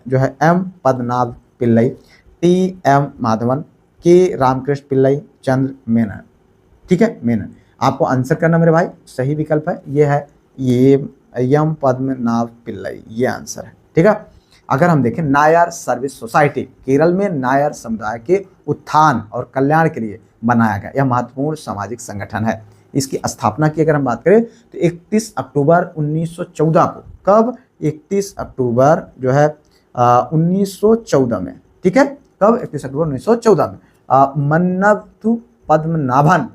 Speaker 1: जो है M Padmanabha Pillai, TM Madhavan, K Ramakrishna Pillai, चंद्र मेनन। ठीक है, मेनन। आपको आंसर करना मेरे भाई, सही विकल्प है ये है, ये M पद्मनाभ पिल्लई, ये आंसर है। ठीक है, अगर हम देखें नायर सर्विस सोसाइटी केरल में नायर समुदाय के उत्थान और कल्याण के लिए बनाया गया यह महत्वपूर्ण सामाजिक संगठन है। इसकी स्थापना की अगर हम बात करें तो 31 अक्टूबर 1914 को, कब, 31 अक्टूबर जो है 1914 में। ठीक है, कब, 31 अक्टूबर 1914 में मन्नथु पद्मनाभन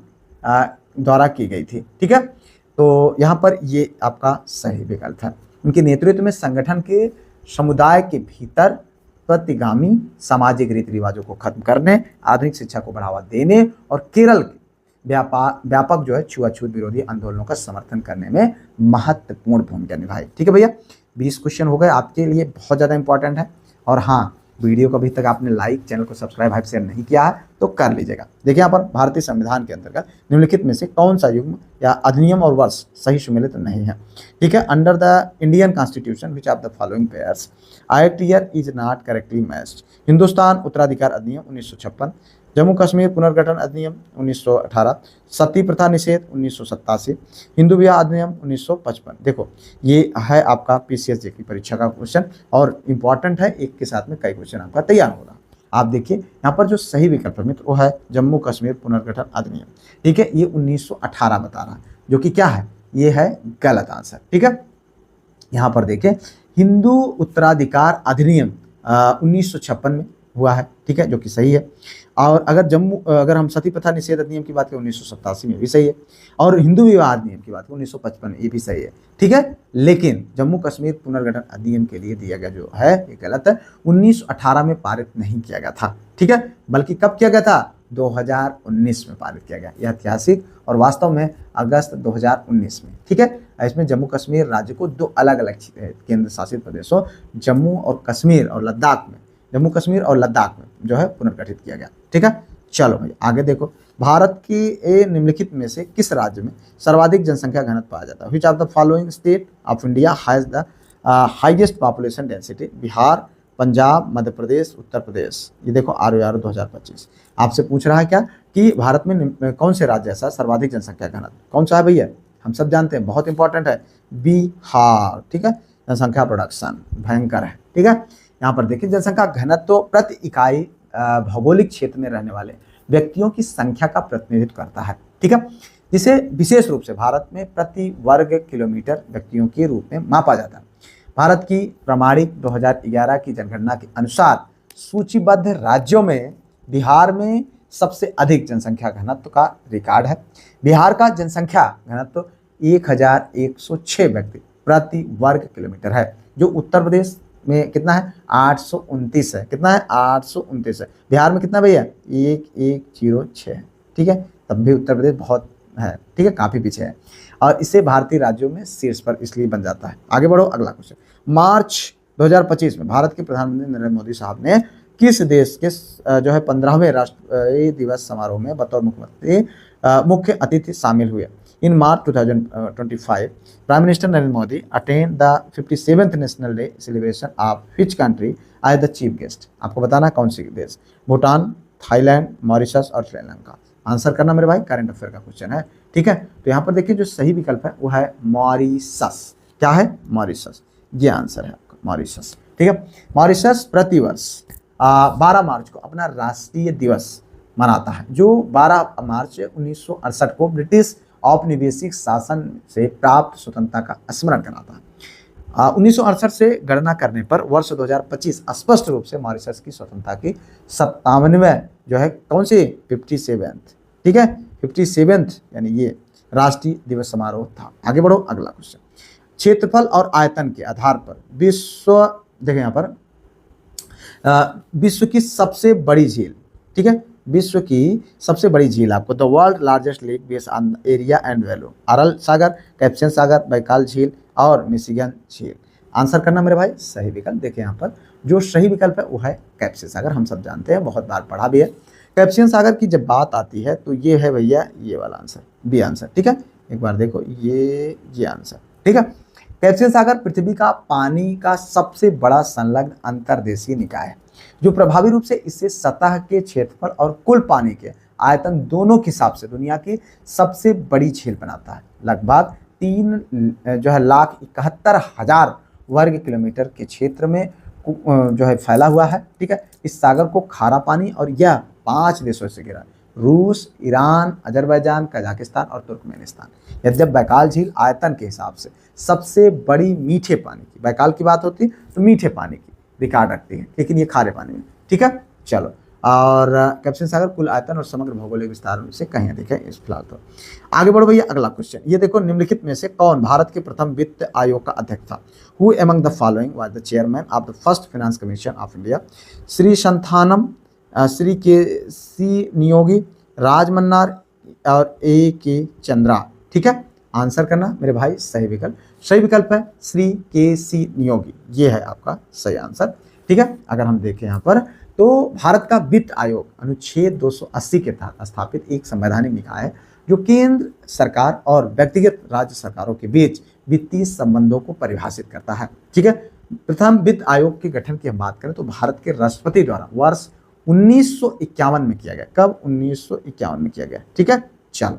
Speaker 1: द्वारा की गई थी। ठीक है, तो यहाँ पर ये आपका सही विकल्प है। उनके नेतृत्व में संगठन के समुदाय के भीतर प्रतिगामी सामाजिक रीति रिवाजों को खत्म करने, आधुनिक शिक्षा को बढ़ावा देने और केरल के व्यापक जो है छुआछूत विरोधी आंदोलनों का समर्थन करने में महत्वपूर्ण भूमिका निभाई। ठीक है भैया, 20 क्वेश्चन हो गए आपके लिए, बहुत ज़्यादा इंपॉर्टेंट है। और हाँ, वीडियो को अभी तक आपने लाइक, चैनल को सब्सक्राइब, हाइप शेयर नहीं किया है तो कर लीजिएगा। देखिए यहाँ पर भारतीय संविधान के अंतर्गत निम्नलिखित में से कौन सा युग्म या अधिनियम और वर्ष सही सुमेलित नहीं है। ठीक है, under the Indian constitution which of the following pairs act year is not correctly matched. Hindustan उत्तराधिकार अधिनियम 1956, जम्मू कश्मीर पुनर्गठन अधिनियम 1918, सती प्रथा निषेध 1987, हिंदू विवाह अधिनियम 1955। देखो ये है आपका PCSJ की परीक्षा का क्वेश्चन और इम्पॉर्टेंट है, एक के साथ में कई क्वेश्चन आपका तैयार होगा। आप देखिए यहाँ पर जो सही विकल्प है मित्र वो है जम्मू कश्मीर पुनर्गठन अधिनियम। ठीक है, ये 1918 बता रहा है, जो कि क्या है, ये है गलत आंसर। ठीक है, यहाँ पर देखें हिंदू उत्तराधिकार अधिनियम 1956 में हुआ है। ठीक है, जो कि सही है। और अगर हम सती प्रथा निषेध अधिनियम की बात करें 1987 में भी सही है, और हिंदू विवाह अधिनियम की बात करें 1955 में, ये भी सही है। ठीक है, लेकिन जम्मू कश्मीर पुनर्गठन अधिनियम के लिए दिया गया जो है ये गलत है, 1918 में पारित नहीं किया गया था। ठीक है, बल्कि कब किया गया था, 2019 में पारित किया गया। यह ऐतिहासिक और वास्तव में अगस्त 2019 में। ठीक है, इसमें जम्मू कश्मीर राज्य को दो अलग अलग केंद्र शासित प्रदेशों जम्मू और कश्मीर और लद्दाख में, जम्मू कश्मीर और लद्दाख में जो है पुनर्गठित किया गया। ठीक है, चलो भाई आगे देखो, भारत की निम्नलिखित में से किस राज्य में सर्वाधिक जनसंख्या घनत्व पाया जाता है। Which of the following state of India has the highest population density. Bihar, Punjab, Madhya Pradesh, Uttar Pradesh. ये देखो ROR 2025 आपसे पूछ रहा है क्या कि भारत में कौन से राज्य ऐसा सर्वाधिक जनसंख्या घनत्व, कौन सा है भैया, हम सब जानते हैं, बहुत इंपॉर्टेंट है, बिहार। ठीक है, जनसंख्या प्रोडक्शन भयंकर है। ठीक है, यहाँ पर देखिए जनसंख्या घनत्व तो प्रति इकाई भौगोलिक क्षेत्र में रहने वाले व्यक्तियों की संख्या का प्रतिनिधित्व करता है। ठीक है, जिसे विशेष रूप से भारत में प्रति वर्ग किलोमीटर व्यक्तियों के रूप में मापा जाता है। भारत की प्रमाणिक 2011 की जनगणना के अनुसार सूचीबद्ध राज्यों में बिहार में सबसे अधिक जनसंख्या घनत्व का रिकॉर्ड है। बिहार का जनसंख्या घनत्व 1106 व्यक्ति प्रति वर्ग किलोमीटर है, जो उत्तर प्रदेश में कितना है, 829 है। कितना है, 829 है। बिहार में कितना भैया, 1106 है। ठीक है, तब भी उत्तर प्रदेश बहुत है। ठीक है, काफ़ी पीछे है और इसे भारतीय राज्यों में शीर्ष पर इसलिए बन जाता है। आगे बढ़ो, अगला क्वेश्चन। मार्च 2025 में भारत के प्रधानमंत्री नरेंद्र मोदी साहब ने किस देश के जो है 15वें राष्ट्रीय दिवस समारोह में बतौर मुख्यमंत्री मुख्य अतिथि शामिल हुए। In March 2025 prime minister Narendra Modi attend the 57th national day celebration of which country as the chief guest. आपको बताना कौन सी देश, भूटान, थाईलैंड, मॉरिशस और श्रीलंका। आंसर करना मेरे भाई, करंट अफेयर का क्वेश्चन है, ठीक है। तो यहाँ पर देखिए जो सही विकल्प है वो है मॉरिशस। क्या है? मॉरिशस, ये आंसर है आपका मॉरिशस, ठीक है। मॉरिशस प्रतिवर्ष 12 मार्च को अपना राष्ट्रीय दिवस मनाता है, जो 12 मार्च 1968 को ब्रिटिश औपनिवेशिक शासन से प्राप्त स्वतंत्रता का स्मरण कराता है। 1968 से गणना करने पर वर्ष 2025 स्पष्ट रूप से मॉरिशस की स्वतंत्रता की 57वें जो है कौन सी 57th, ठीक है, 57th यानी ये राष्ट्रीय दिवस समारोह था। आगे बढ़ो, अगला क्वेश्चन। क्षेत्रफल और आयतन के आधार पर देखें यहाँ पर विश्व की सबसे बड़ी झील, ठीक है, विश्व की सबसे बड़ी झील आपको the world largest lake based on area and value, अरल Sagar, caption Sagar, Baikal झील और मिशिगन झील। आंसर करना मेरे भाई, सही विकल्प। देखिए यहाँ पर जो सही विकल्प है वो है कैप्शन सागर, हम सब जानते हैं, बहुत बार पढ़ा भी है। कैप्शन सागर की जब बात आती है तो ये है भैया ये वाला आंसर, बी आंसर, ठीक है। एक बार देखो ये आंसर, ठीक है। कैप्शन सागर पृथ्वी का पानी का सबसे बड़ा संलग्न अंतर्देशीय निकाय है, जो प्रभावी रूप से इससे सतह के क्षेत्रफल और कुल पानी के आयतन दोनों के हिसाब से दुनिया की सबसे बड़ी झील बनाता है। लगभग 3,71,000 वर्ग किलोमीटर के क्षेत्र में जो है फैला हुआ है, ठीक है। इस सागर को खारा पानी और यह 5 देशों से घिरा, रूस, ईरान, अजरबैजान, कजाकिस्तान और तुर्कमेनिस्तान। यद्यप बैकाल झील आयतन के हिसाब से सबसे बड़ी मीठे पानी की, बैकाल की बात होती है तो मीठे पानी की रिकॉर्ड रखती है, लेकिन ये खारे पानी में, ठीक है। चलो, और कैप्शन सागर कुल आयतन और समग्र भौगोलिक विस्तार से कहीं अधिक है इस फिलहाल तो। आगे बढ़ो भैया, अगला क्वेश्चन। ये देखो, निम्नलिखित में से कौन भारत के प्रथम वित्त आयोग का अध्यक्ष था? Who among the following was the chairman of the first finance commission of India? Shri Santhanam, Shri KC. Neogy, Rajamannar और ए.के. चंद्रा, ठीक है। आंसर करना मेरे भाई, सही विकल्प। सही विकल्प है श्री के.सी. नियोगी, ये है आपका सही आंसर, ठीक है। अगर हम देखें यहाँ पर तो भारत का वित्त आयोग अनुच्छेद 280 के तहत स्थापित एक संवैधानिक निकाय है, जो केंद्र सरकार और व्यक्तिगत राज्य सरकारों के बीच वित्तीय संबंधों को परिभाषित करता है, ठीक है। प्रथम वित्त आयोग के गठन की हम बात करें तो भारत के राष्ट्रपति द्वारा वर्ष 1951 में किया गया। कब? 1951 में किया गया, ठीक है। चलो,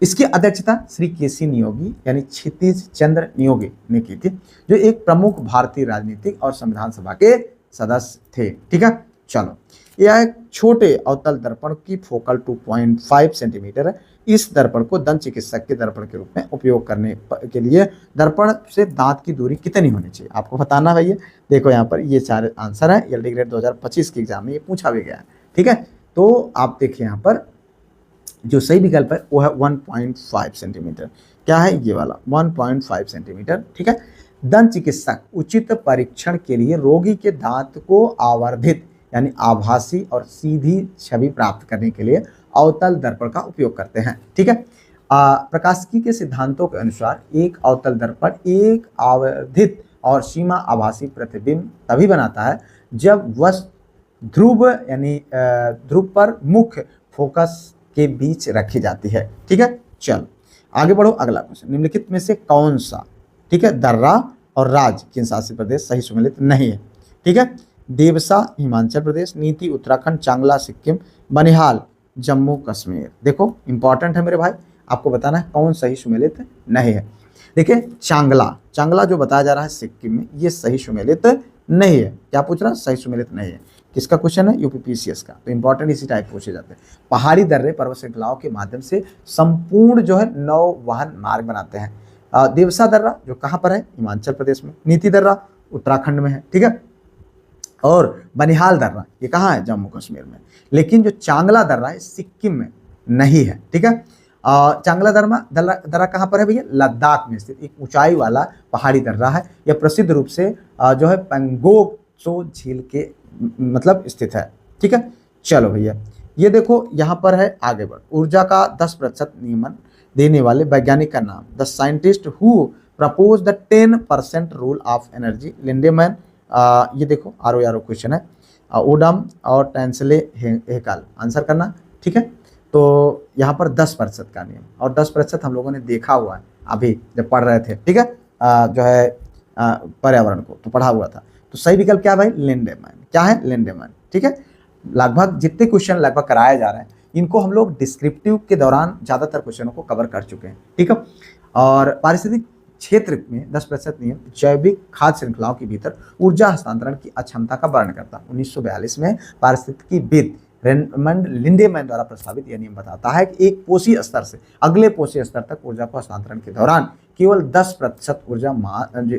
Speaker 1: इसकी अध्यक्षता श्री के.सी. नियोगी यानी क्षितिज चंद्र नियोगी ने की थी, जो एक प्रमुख भारतीय राजनीतिक और संविधान सभा के सदस्य थे, ठीक है। चलो, यह एक छोटे अवतल दर्पण की फोकल 2.5 सेंटीमीटर है। इस दर्पण को दंत चिकित्सक के दर्पण के रूप में उपयोग करने के लिए दर्पण से दांत की दूरी कितनी होनी चाहिए आपको बताना भैया। देखो यहाँ पर ये 4 आंसर है, एलडी ग्रेड 2025 के एग्जाम में ये पूछा भी गया है, ठीक है। तो आप देखिए यहाँ पर जो सही विकल्प है वो है 1.5 सेंटीमीटर। क्या है? ये वाला 1.5 सेंटीमीटर, ठीक है। दंत चिकित्सक उचित परीक्षण के लिए रोगी के दांत को आवर्धित यानी आभासी और सीधी छवि प्राप्त करने के लिए अवतल दर्पण का उपयोग करते हैं, ठीक है। प्रकाशिकी के सिद्धांतों के अनुसार एक अवतल दर्पण एक आवर्धित और सीमा आभासी प्रतिबिंब तभी बनाता है जब वस्तु ध्रुव यानी ध्रुव पर मुख्य फोकस के बीच रखी जाती है, ठीक है। चलो आगे बढ़ो, अगला क्वेश्चन। निम्नलिखित में से कौन सा, ठीक है, दर्रा और राज केंद्र शासित प्रदेश सही सुमेलित नहीं है, ठीक है। देवसा हिमाचल प्रदेश, नीति उत्तराखंड, चांगला सिक्किम, बनिहाल जम्मू कश्मीर। देखो इंपॉर्टेंट है मेरे भाई, आपको बताना है कौन सही सुमेलित नहीं है। देखिए चांगला जो बताया जा रहा है सिक्किम में, ये सही सुमेलित नहीं है। क्या पूछ रहा है? सही सुमेलित नहीं है। किसका क्वेश्चन है? यूपीपीसीएस का। तो इंपॉर्टेंट इसी टाइप पूछे जाते हैं। पहाड़ी दर्रे पर्वत श्रृंखलाओं के माध्यम से संपूर्ण जो है नौवहन मार्ग बनाते हैं। देवसा दर्रा जो कहाँ पर है? हिमाचल प्रदेश में। नीति दर्रा उत्तराखंड में है, ठीक है। और बनिहाल दर्रा ये कहाँ है? जम्मू कश्मीर में। लेकिन जो चांगला दर्रा है सिक्किम में नहीं है, ठीक है। चांगला दर्रा कहाँ पर है भैया? लद्दाख में स्थित एक ऊंचाई वाला पहाड़ी दर्रा है। यह प्रसिद्ध रूप से जो है पेंगोंग त्सो झील के मतलब स्थित है, ठीक है। चलो भैया ये देखो यहाँ पर है, आगे बढ़। ऊर्जा का 10% नियमन देने वाले वैज्ञानिक का नाम। The scientist who propose the 10% rule of energy, Lindeman. ये देखो आरो क्वेश्चन है। ओडम और टेंसले हेकल। आंसर करना, ठीक है। तो यहाँ पर 10% का नियम, और 10% हम लोगों ने देखा हुआ है अभी जब पढ़ रहे थे, ठीक है, जो है पर्यावरण को तो पढ़ा हुआ था। तो सही विकल्प क्या है भाई? लिंडेमैन। क्या है? लिंडेमैन, ठीक है। लगभग जितने क्वेश्चन लगभग कराए जा रहे हैं इनको हम लोग डिस्क्रिप्टिव के दौरान ज़्यादातर क्वेश्चनों को कवर कर चुके हैं, ठीक है। और पारिस्थितिक क्षेत्र में 10% नियम जैविक खाद्य श्रृंखलाओं के भीतर ऊर्जा हस्तांतरण की अक्षमता का वर्णन करता है। 1942 में पारिस्थितिकीविद रेमंड लिंडेमैन द्वारा प्रस्तावित यह नियम बताता है कि एक पोषी स्तर से अगले पोषी स्तर तक ऊर्जा को हस्तांतरण के दौरान केवल 10% ऊर्जा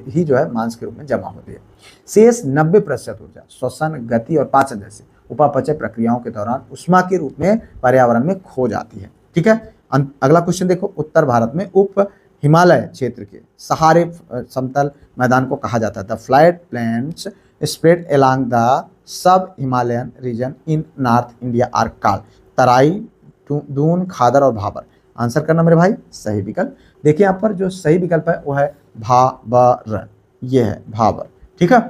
Speaker 1: ही जो है मांस के रूप में जमा होती है। शेष 90% ऊर्जा श्वसन, गति और पाचन जैसे उपापचय प्रक्रियाओं के दौरान उष्मा के रूप में पर्यावरण में खो जाती है, ठीक है। अगला क्वेश्चन देखो, उत्तर भारत में उप हिमालय क्षेत्र के सहारे समतल मैदान को कहा जाता है the flat plains spread along the sub Himalayan region in north India are called Terai, Doon, Khadar और भाबर। आंसर करना मेरे भाई सही विकल्प। देखिए यहाँ पर जो सही विकल्प है वो है भाबर, ये है भाबर, ठीक है।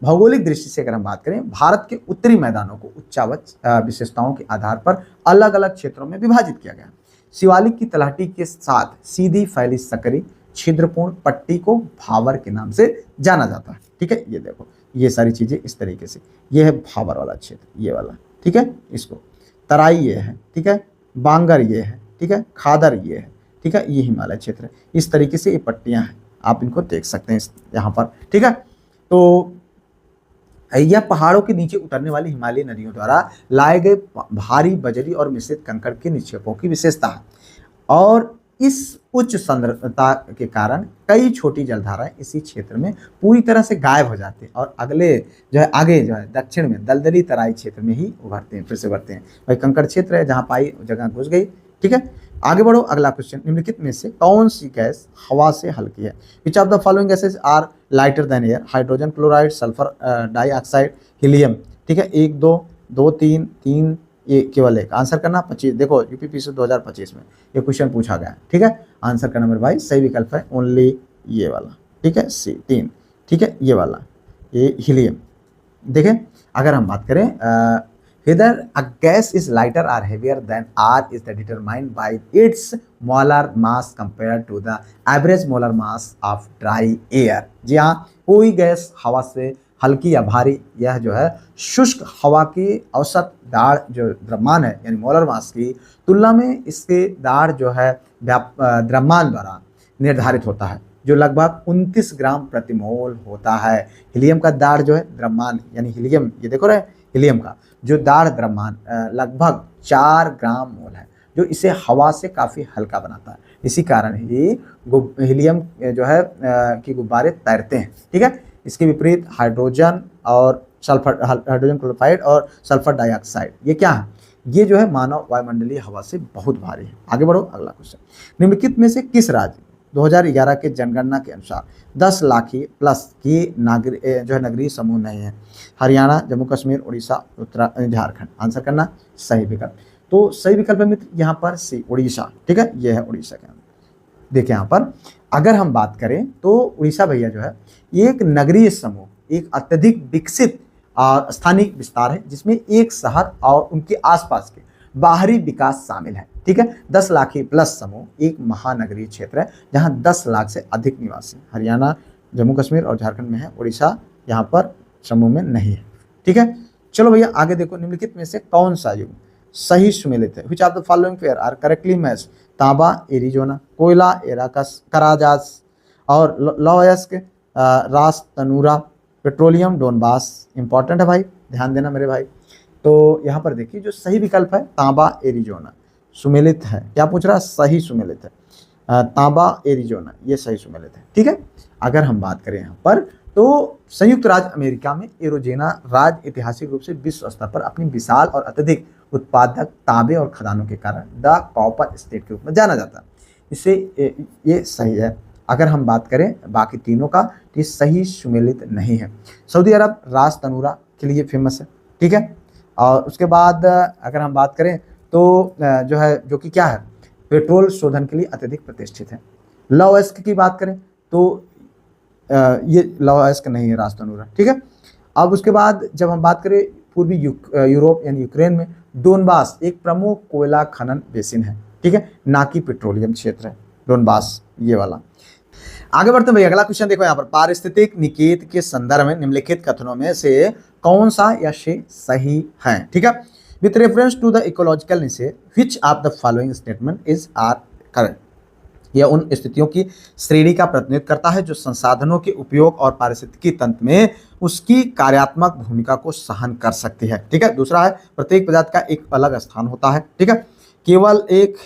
Speaker 1: भौगोलिक दृष्टि से अगर हम बात करें, भारत के उत्तरी मैदानों को उच्चावच विशेषताओं के आधार पर अलग अलग क्षेत्रों में विभाजित किया गया। शिवालिक की तलहटी के साथ सीधी फैली सकरी छिद्रपूर्ण पट्टी को भाबर के नाम से जाना जाता है, ठीक है। ये देखो ये सारी चीजें इस तरीके से, ये है भाबर वाला क्षेत्र, ये वाला, ठीक है। इसको तराई ये है, ठीक है, बांगर ये है, ठीक है, खादर ये है, ठीक है, ये हिमालय क्षेत्र है। इस तरीके से ये पट्टियां हैं, आप इनको देख सकते हैं यहाँ पर, ठीक है। तो यह पहाड़ों के नीचे उतरने वाली हिमालयी नदियों द्वारा लाए गए भारी बजरी और मिश्रित कंकड़ के निक्षेपों की विशेषता है, और इस उच्च सांद्रता के कारण कई छोटी जलधाराएं इसी क्षेत्र में पूरी तरह से गायब हो जाती हैं और अगले जो है आगे जो है दक्षिण में दलदली तराई क्षेत्र में ही उभरते हैं, फिर से उभरते हैं। भाई कंकड़ क्षेत्र है, जहाँ पाई जगह घुस गई, ठीक है। आगे बढ़ो, अगला क्वेश्चन, निम्नलिखित में से कौन सी गैस हवा से हल्की है? Which of the following gases are lighter than air? Hydrogen chloride, sulphur dioxide, helium, ठीक है। 1 2 2 3 3 ये केवल एक। आंसर करना 25। देखो यूपीपीएससी 2025 में ये क्वेश्चन पूछा गया, ठीक है। आंसर करना मेरे भाई सही विकल्प है ओनली ये वाला, ठीक है, सी 3, ठीक है, ये वाला, ये हीलियम। देखें अगर हम बात करें whether a gas is lighter or heavier than R is determined by its molar mass compared to the average molar mass of dry air। जी हाँ, कोई गैस हवा से हल्की या भारी, यह जो है शुष्क हवा की औसत दाढ़ जो द्रव्यमान है यानी मोलर मास की तुलना में इसके दाढ़ जो है द्रव्यमान द्वारा निर्धारित होता है, जो लगभग 29 ग्राम प्रति मोल होता है। हीलियम का दाढ़ जो है द्रव्यमान यानी हीलियम, ये देखो रहे हीलियम का जो दाढ़ द्रव्यमान लगभग 4 ग्राम मोल है, जो इसे हवा से काफ़ी हल्का बनाता है। इसी कारण ही हीलियम जो है कि गुब्बारे तैरते हैं, ठीक है। इसके विपरीत हाइड्रोजन और सल्फर, हाइड्रोजन क्लोराइड और सल्फर डाइऑक्साइड, ये क्या है? ये जो है मानव वायुमंडलीय हवा से बहुत भारी है। आगे बढ़ो, अगला क्वेश्चन, निम्नलिखित में से किस राज्य 2011 के जनगणना के अनुसार 10 लाख प्लस की जो है नगरीय समूह नहीं है? हरियाणा, जम्मू कश्मीर, उड़ीसा, झारखंड। आंसर करना सही विकल्प। तो सही विकल्प है मित्र यहाँ पर सी उड़ीसा, ठीक है, ये है उड़ीसा के अंदर। देखिए यहाँ पर अगर हम बात करें तो उड़ीसा भैया जो है एक नगरीय समूह, एक अत्यधिक विकसित स्थानिक विस्तार है जिसमें एक शहर और उनके आसपास के बाहरी विकास शामिल है, ठीक है। 10 लाख प्लस समूह एक महानगरीय क्षेत्र है जहां 10 लाख से अधिक निवासी हरियाणा, जम्मू कश्मीर और झारखंड में है। उड़ीसा यहाँ पर समूह में नहीं है, ठीक है। चलो भैया आगे देखो, निम्नलिखित में से कौन सा युग सही सुमेलित है? Which of the following pair are correctly match? तांबा एरिजोना, कोयला एराकस कराजास और लॉयस्क रास तनूरा, पेट्रोलियम डोनबास। इंपॉर्टेंट है भाई, ध्यान देना मेरे भाई। तो यहाँ पर देखिए जो सही विकल्प है तांबा एरिजोना सुमेलित है। क्या पूछ रहा है? सही सुमेलित है, तांबा एरिजोना ये सही सुमेलित है, ठीक है। अगर हम बात करें यहाँ पर तो संयुक्त राज्य अमेरिका में एरिजोना राज्य ऐतिहासिक रूप से विश्व स्तर पर अपनी विशाल और अत्यधिक उत्पादक तांबे और खदानों के कारण द कॉपर स्टेट के रूप में जाना जाता है। इससे ये सही है। अगर हम बात करें बाकी तीनों का तो ये सही सुमेलित नहीं है। सऊदी अरब रास तनूरा के लिए फेमस है, ठीक है। और उसके बाद अगर हम बात करें तो जो है जो कि क्या है पेट्रोल शोधन के लिए अत्यधिक प्रतिष्ठित है। लॉयस्क की बात करें तो ये लॉयस्क नहीं है रास तनूरा, ठीक है। अब उसके बाद जब हम बात करें पूर्वी यूरोप यानी यूक्रेन में डोनबास एक प्रमुख कोयला खनन बेसिन है, ठीक है, ना कि पेट्रोलियम क्षेत्र है डोनबास ये वाला। आगे बढ़ते हैं भैया, अगला क्वेश्चन देखो यहाँ पर, पारिस्थितिक निकेत के संदर्भ में निम्नलिखित कथनों में से कौन सा यह सही है, ठीक है। With reference to the ecological niche which of the following statement is are correct. यह उन स्थितियों की श्रेणी का प्रतिनिधित्व करता है जो संसाधनों के उपयोग और पारिस्थितिकी तंत्र में उसकी कार्यात्मक भूमिका को सहन कर सकती है, ठीक है। दूसरा है, प्रत्येक प्रजाति का एक अलग स्थान होता है, ठीक है। केवल एक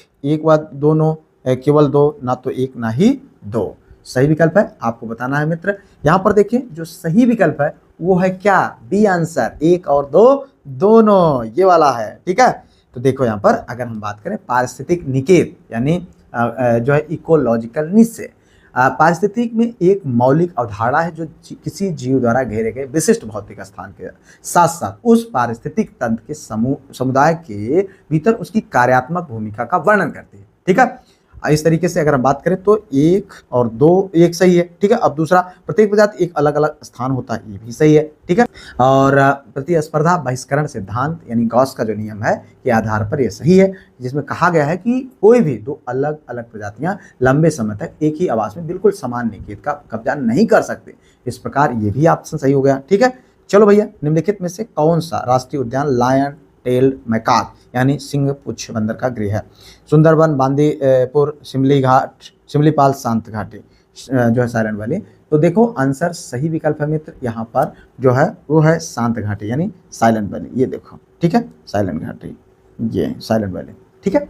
Speaker 1: व दोनों, केवल दो, ना तो एक ना ही दो। सही विकल्प है, आपको बताना है मित्र। यहाँ पर देखिए जो सही विकल्प है वो है क्या, बी आंसर, एक और दो दोनों, ये वाला है, ठीक है। तो देखो यहाँ पर अगर हम बात करें पारिस्थितिक निकेत यानी जो है इकोलॉजिकल निचे, पारिस्थितिक में एक मौलिक अवधारणा है जो किसी जीव द्वारा घेरे गए विशिष्ट भौतिक स्थान के साथ साथ उस पारिस्थितिक तंत्र के समुदाय के भीतर उसकी कार्यात्मक भूमिका का वर्णन करती है, ठीक है। इस तरीके से अगर हम बात करें तो एक और दो, एक सही है, ठीक है। अब दूसरा, प्रत्येक प्रजाति एक अलग अलग स्थान होता है, ये भी सही है, ठीक है। और प्रतिस्पर्धा बहिष्करण सिद्धांत यानी गॉस का जो नियम है के आधार पर यह सही है, जिसमें कहा गया है कि कोई भी दो अलग अलग प्रजातियां लंबे समय तक एक ही आवास में बिल्कुल समान निकेत का कब्जा नहीं कर सकते। इस प्रकार ये भी ऑप्शन सही हो गया, ठीक है। चलो भैया, निम्नलिखित में से कौन सा राष्ट्रीय उद्यान लायन टेल्ड मैकाक यानी सिंह पुच्छ बंदर का गृह है? सुंदरबन, बांदीपुर, शिमली घाट, शिमलीपाल, शांत घाटी जो है साइलेंट वैली। तो देखो आंसर सही विकल्प है मित्र, यहाँ पर जो है वो है शांत घाटी यानी साइलेंट वैली, ये देखो, ठीक है, साइलेंट घाटी, ये साइलेंट वैली, ठीक है।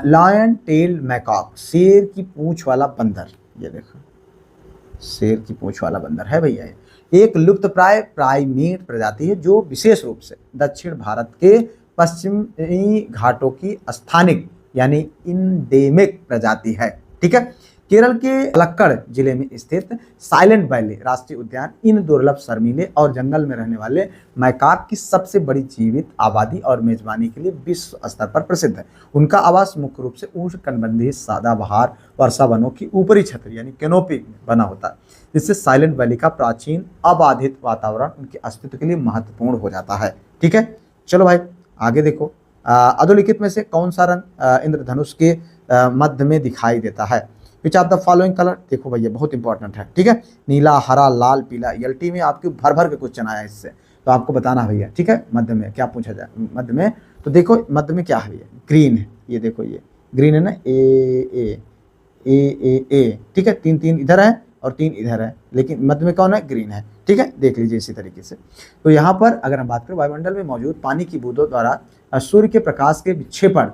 Speaker 1: लायन टेल्ड मैकाक, शेर की पूंछ वाला बंदर, ये देखो शेर की पूंछ वाला बंदर है भैया, एक लुप्तप्राय प्राइमेट प्रजाति है जो विशेष रूप से दक्षिण भारत के पश्चिमी घाटों की स्थानिक यानी इंडेमिक प्रजाति है, ठीक है। केरल के पलक्कड़ जिले में स्थित साइलेंट वैली राष्ट्रीय उद्यान इन दुर्लभ शर्मीले और जंगल में रहने वाले मैकाक की सबसे बड़ी जीवित आबादी और मेजबानी के लिए विश्व स्तर पर प्रसिद्ध है। उनका आवास मुख्य रूप से उष्णकटिबंधीय सदाबहार वर्षा वनों की ऊपरी छतरी यानी कैनोपी बना होता है, जिससे साइलेंट वैली का प्राचीन अबाधित वातावरण उनके अस्तित्व के लिए महत्वपूर्ण हो जाता है, ठीक है। चलो भाई आगे देखो, अधोलिखित में से कौन सा रंग इंद्रधनुष के मध्य में दिखाई देता है? Which of the following colour, देखो भैया बहुत इंपॉर्टेंट है, ठीक है। नीला, हरा, लाल, पीला, एलटी में आपके भर भर के क्वेश्चन आया इससे, तो आपको बताना भैया, ठीक है। मध्य में क्या पूछा जाए, मध्य में तो देखो मध्य में क्या है भैया, ग्रीन है, ये देखो ये ग्रीन है ना, ए ए ए ए, ठीक है। तीन तीन इधर है और तीन इधर है, लेकिन मध्य में कौन है, ग्रीन है, ठीक है। देख लीजिए इसी तरीके से। तो यहाँ पर अगर हम बात करें वायुमंडल में मौजूद पानी की बूंदों द्वारा सूर्य के प्रकाश के विक्षेपण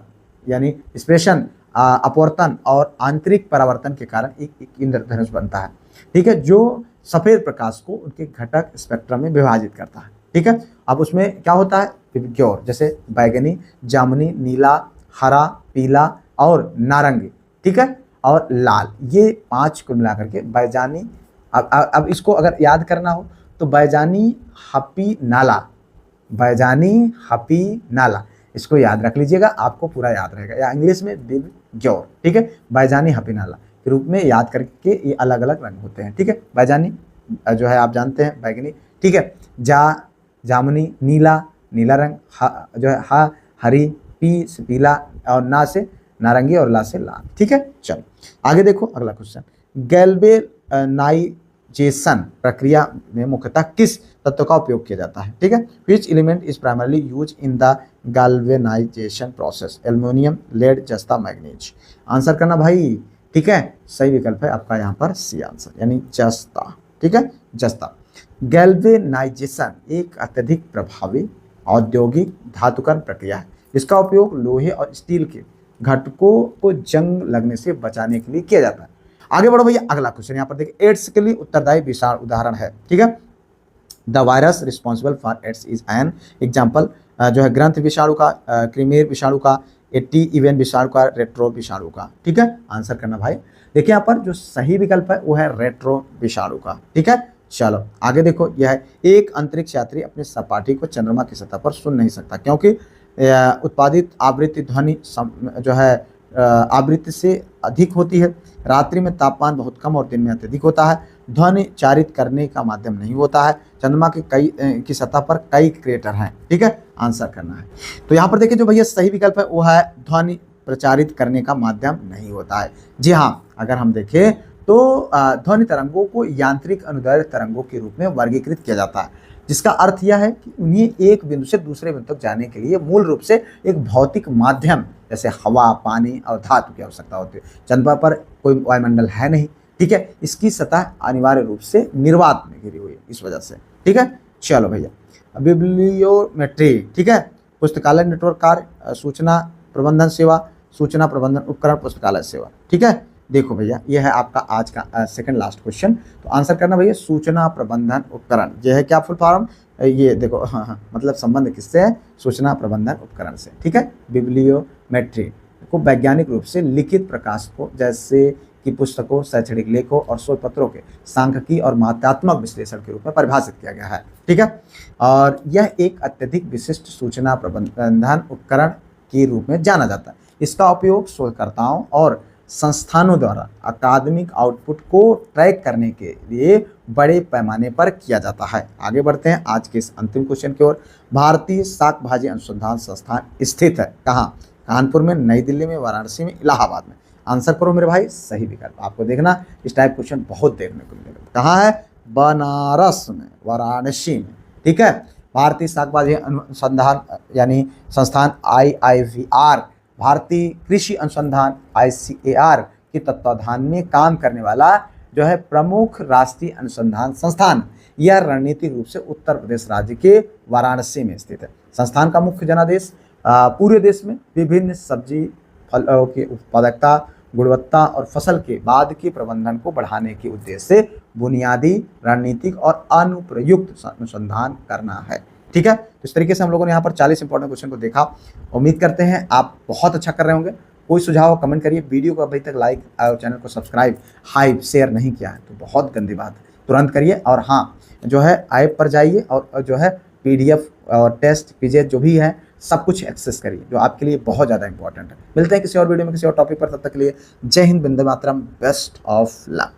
Speaker 1: यानी स्पेशन, अपवर्तन और आंतरिक परावर्तन के कारण एक इंद्रधनुष बनता है, ठीक है, जो सफेद प्रकाश को उनके घटक स्पेक्ट्रम में विभाजित करता है, ठीक है। अब उसमें क्या होता है, विज्ञौर जैसे बैगनी, जामुनी, नीला, हरा, पीला और नारंगी, ठीक है, और लाल, ये पांच को मिलाकर के बैजानी। अब इसको अगर याद करना हो तो बैजानी हपी नाला, बैजानी हपी नाला, इसको याद रख लीजिएगा, आपको पूरा याद रहेगा, या इंग्लिश में विज्ञौर, ठीक है, बैजानी हपी नाला के रूप में याद करके ये अलग अलग रंग होते हैं, ठीक है। बैजानी जो है आप जानते हैं बैगनी, ठीक है, जामुनी, नीला, नीला रंग, जो है हरी, पी से पीला और ना से नारंगी और ला से लाल, ठीक है। चलो आगे देखो अगला क्वेश्चन, गैल्वेनाइजेशन प्रक्रिया में मुख्यतः किस तत्व का उपयोग किया जाता है, ठीक है। Which element is primarily use in the galvanization process? Aluminium, lead, जस्ता, मैग्नीज। आंसर करना भाई, ठीक है। सही विकल्प है आपका यहाँ पर सी आंसर यानी जस्ता, ठीक है, जस्ता। गैल्वेनाइजेशन एक अत्यधिक प्रभावी औद्योगिक धातुकरण प्रक्रिया है जिसका उपयोग लोहे और स्टील के घटकों को जंग लगने से बचाने के लिए किया जाता है। आगे बढ़ो भैया, अगला क्वेश्चन यहाँ पर देखिए, एड्स के लिए उत्तरदायी विषाणु उदाहरण है, ठीक है। The virus responsible for AIDS is an example, जो है ग्रंथ विषाणु का, क्रीमेर विषाणु का, एटी इवेन विषाणु का, रेट्रो विषाणु का, ठीक है। आंसर करना भाई, देखिए यहाँ पर जो सही विकल्प है वो है रेट्रो विषाणु का, ठीक है। चलो आगे देखो, यह है एक अंतरिक्ष यात्री अपने सपाटी को चंद्रमा की सतह पर सुन नहीं सकता क्योंकि उत्पादित आवृत्ति ध्वनि जो है आवृत्ति से अधिक होती है, रात्रि में तापमान बहुत कम और दिन में अत्यधिक होता है, ध्वनि चारित करने का माध्यम नहीं होता है, चंद्रमा के कई की सतह पर कई क्रेटर हैं, ठीक है। आंसर करना है, तो यहाँ पर देखिए जो भैया सही विकल्प है वो है ध्वनि प्रचारित करने का माध्यम नहीं होता है। जी हाँ, अगर हम देखें तो ध्वनि तरंगों को यांत्रिक अनुदैर्ध्य तरंगों के रूप में वर्गीकृत किया जाता है, जिसका अर्थ यह है कि उन्हें एक बिंदु से दूसरे बिंदु तक जाने के लिए मूल रूप से एक भौतिक माध्यम जैसे हवा, पानी और धातु की आवश्यकता होती है। चंद्रमा पर कोई वायुमंडल है नहीं, ठीक है, इसकी सतह अनिवार्य रूप से निर्वात में घिरी हुई है इस वजह से, ठीक है। चलो भैया, बिब्लियोमेट्री, ठीक है, पुस्तकालय नेटवर्क कार्य, सूचना प्रबंधन सेवा, सूचना प्रबंधन उपकरण, पुस्तकालय सेवा, ठीक है। देखो भैया, यह है आपका आज का सेकंड लास्ट क्वेश्चन, तो आंसर करना भैया सूचना प्रबंधन उपकरण। यह है क्या फुल फॉर्म, ये देखो, हाँ, मतलब संबंध किससे है, सूचना प्रबंधन उपकरण से, ठीक है। बिब्लियोमेट्री को वैज्ञानिक रूप से लिखित प्रकाशकों जैसे कि पुस्तकों, शैक्षणिक लेखों और शोध पत्रों के सांख्यिकी और मात्रात्मक विश्लेषण के रूप में परिभाषित किया गया है, ठीक है। और यह एक अत्यधिक विशिष्ट सूचना प्रबंधन उपकरण के रूप में जाना जाता है। इसका उपयोग शोधकर्ताओं और संस्थानों द्वारा अकादमिक आउटपुट को ट्रैक करने के लिए बड़े पैमाने पर किया जाता है। आगे बढ़ते हैं आज के इस अंतिम क्वेश्चन की ओर। भारतीय शाक भाजी अनुसंधान संस्थान स्थित है कहाँ? कानपुर में, नई दिल्ली में, वाराणसी में, इलाहाबाद में। आंसर करो मेरे भाई, सही विकल्प। आपको देखना इस टाइप क्वेश्चन बहुत देखने को मिलेगा। कहाँ है? बनारस में, वाराणसी में, ठीक है। भारतीय शाक भाजी अनुसंधान यानी संस्थान IIVR, भारतीय कृषि अनुसंधान ICAR के तत्वाधान में काम करने वाला जो है प्रमुख राष्ट्रीय अनुसंधान संस्थान। यह रणनीतिक रूप से उत्तर प्रदेश राज्य के वाराणसी में स्थित है। संस्थान का मुख्य जनादेश पूरे देश में विभिन्न सब्जी फलों की उत्पादकता, गुणवत्ता और फसल के बाद के प्रबंधन को बढ़ाने के उद्देश्य से बुनियादी, रणनीतिक और अनुप्रयुक्त अनुसंधान करना है, ठीक है। तो इस तरीके से हम लोगों ने यहाँ पर 40 इंपॉर्टेंट क्वेश्चन को देखा। उम्मीद करते हैं आप बहुत अच्छा कर रहे होंगे। कोई सुझाव कमेंट करिए। वीडियो को अभी तक लाइक और चैनल को सब्सक्राइब, हाइप, शेयर नहीं किया है तो बहुत गंदी बात है, तुरंत करिए। और हाँ, जो है ऐप पर जाइए और जो है PDF और टेस्ट PJ जो भी है सब कुछ एक्सेस करिए, जो आपके लिए बहुत ज़्यादा इंपॉर्टेंट है। मिलते हैं किसी और वीडियो में किसी और टॉपिक पर, तब तक के लिए जय Hind, Vande Mataram, best of luck.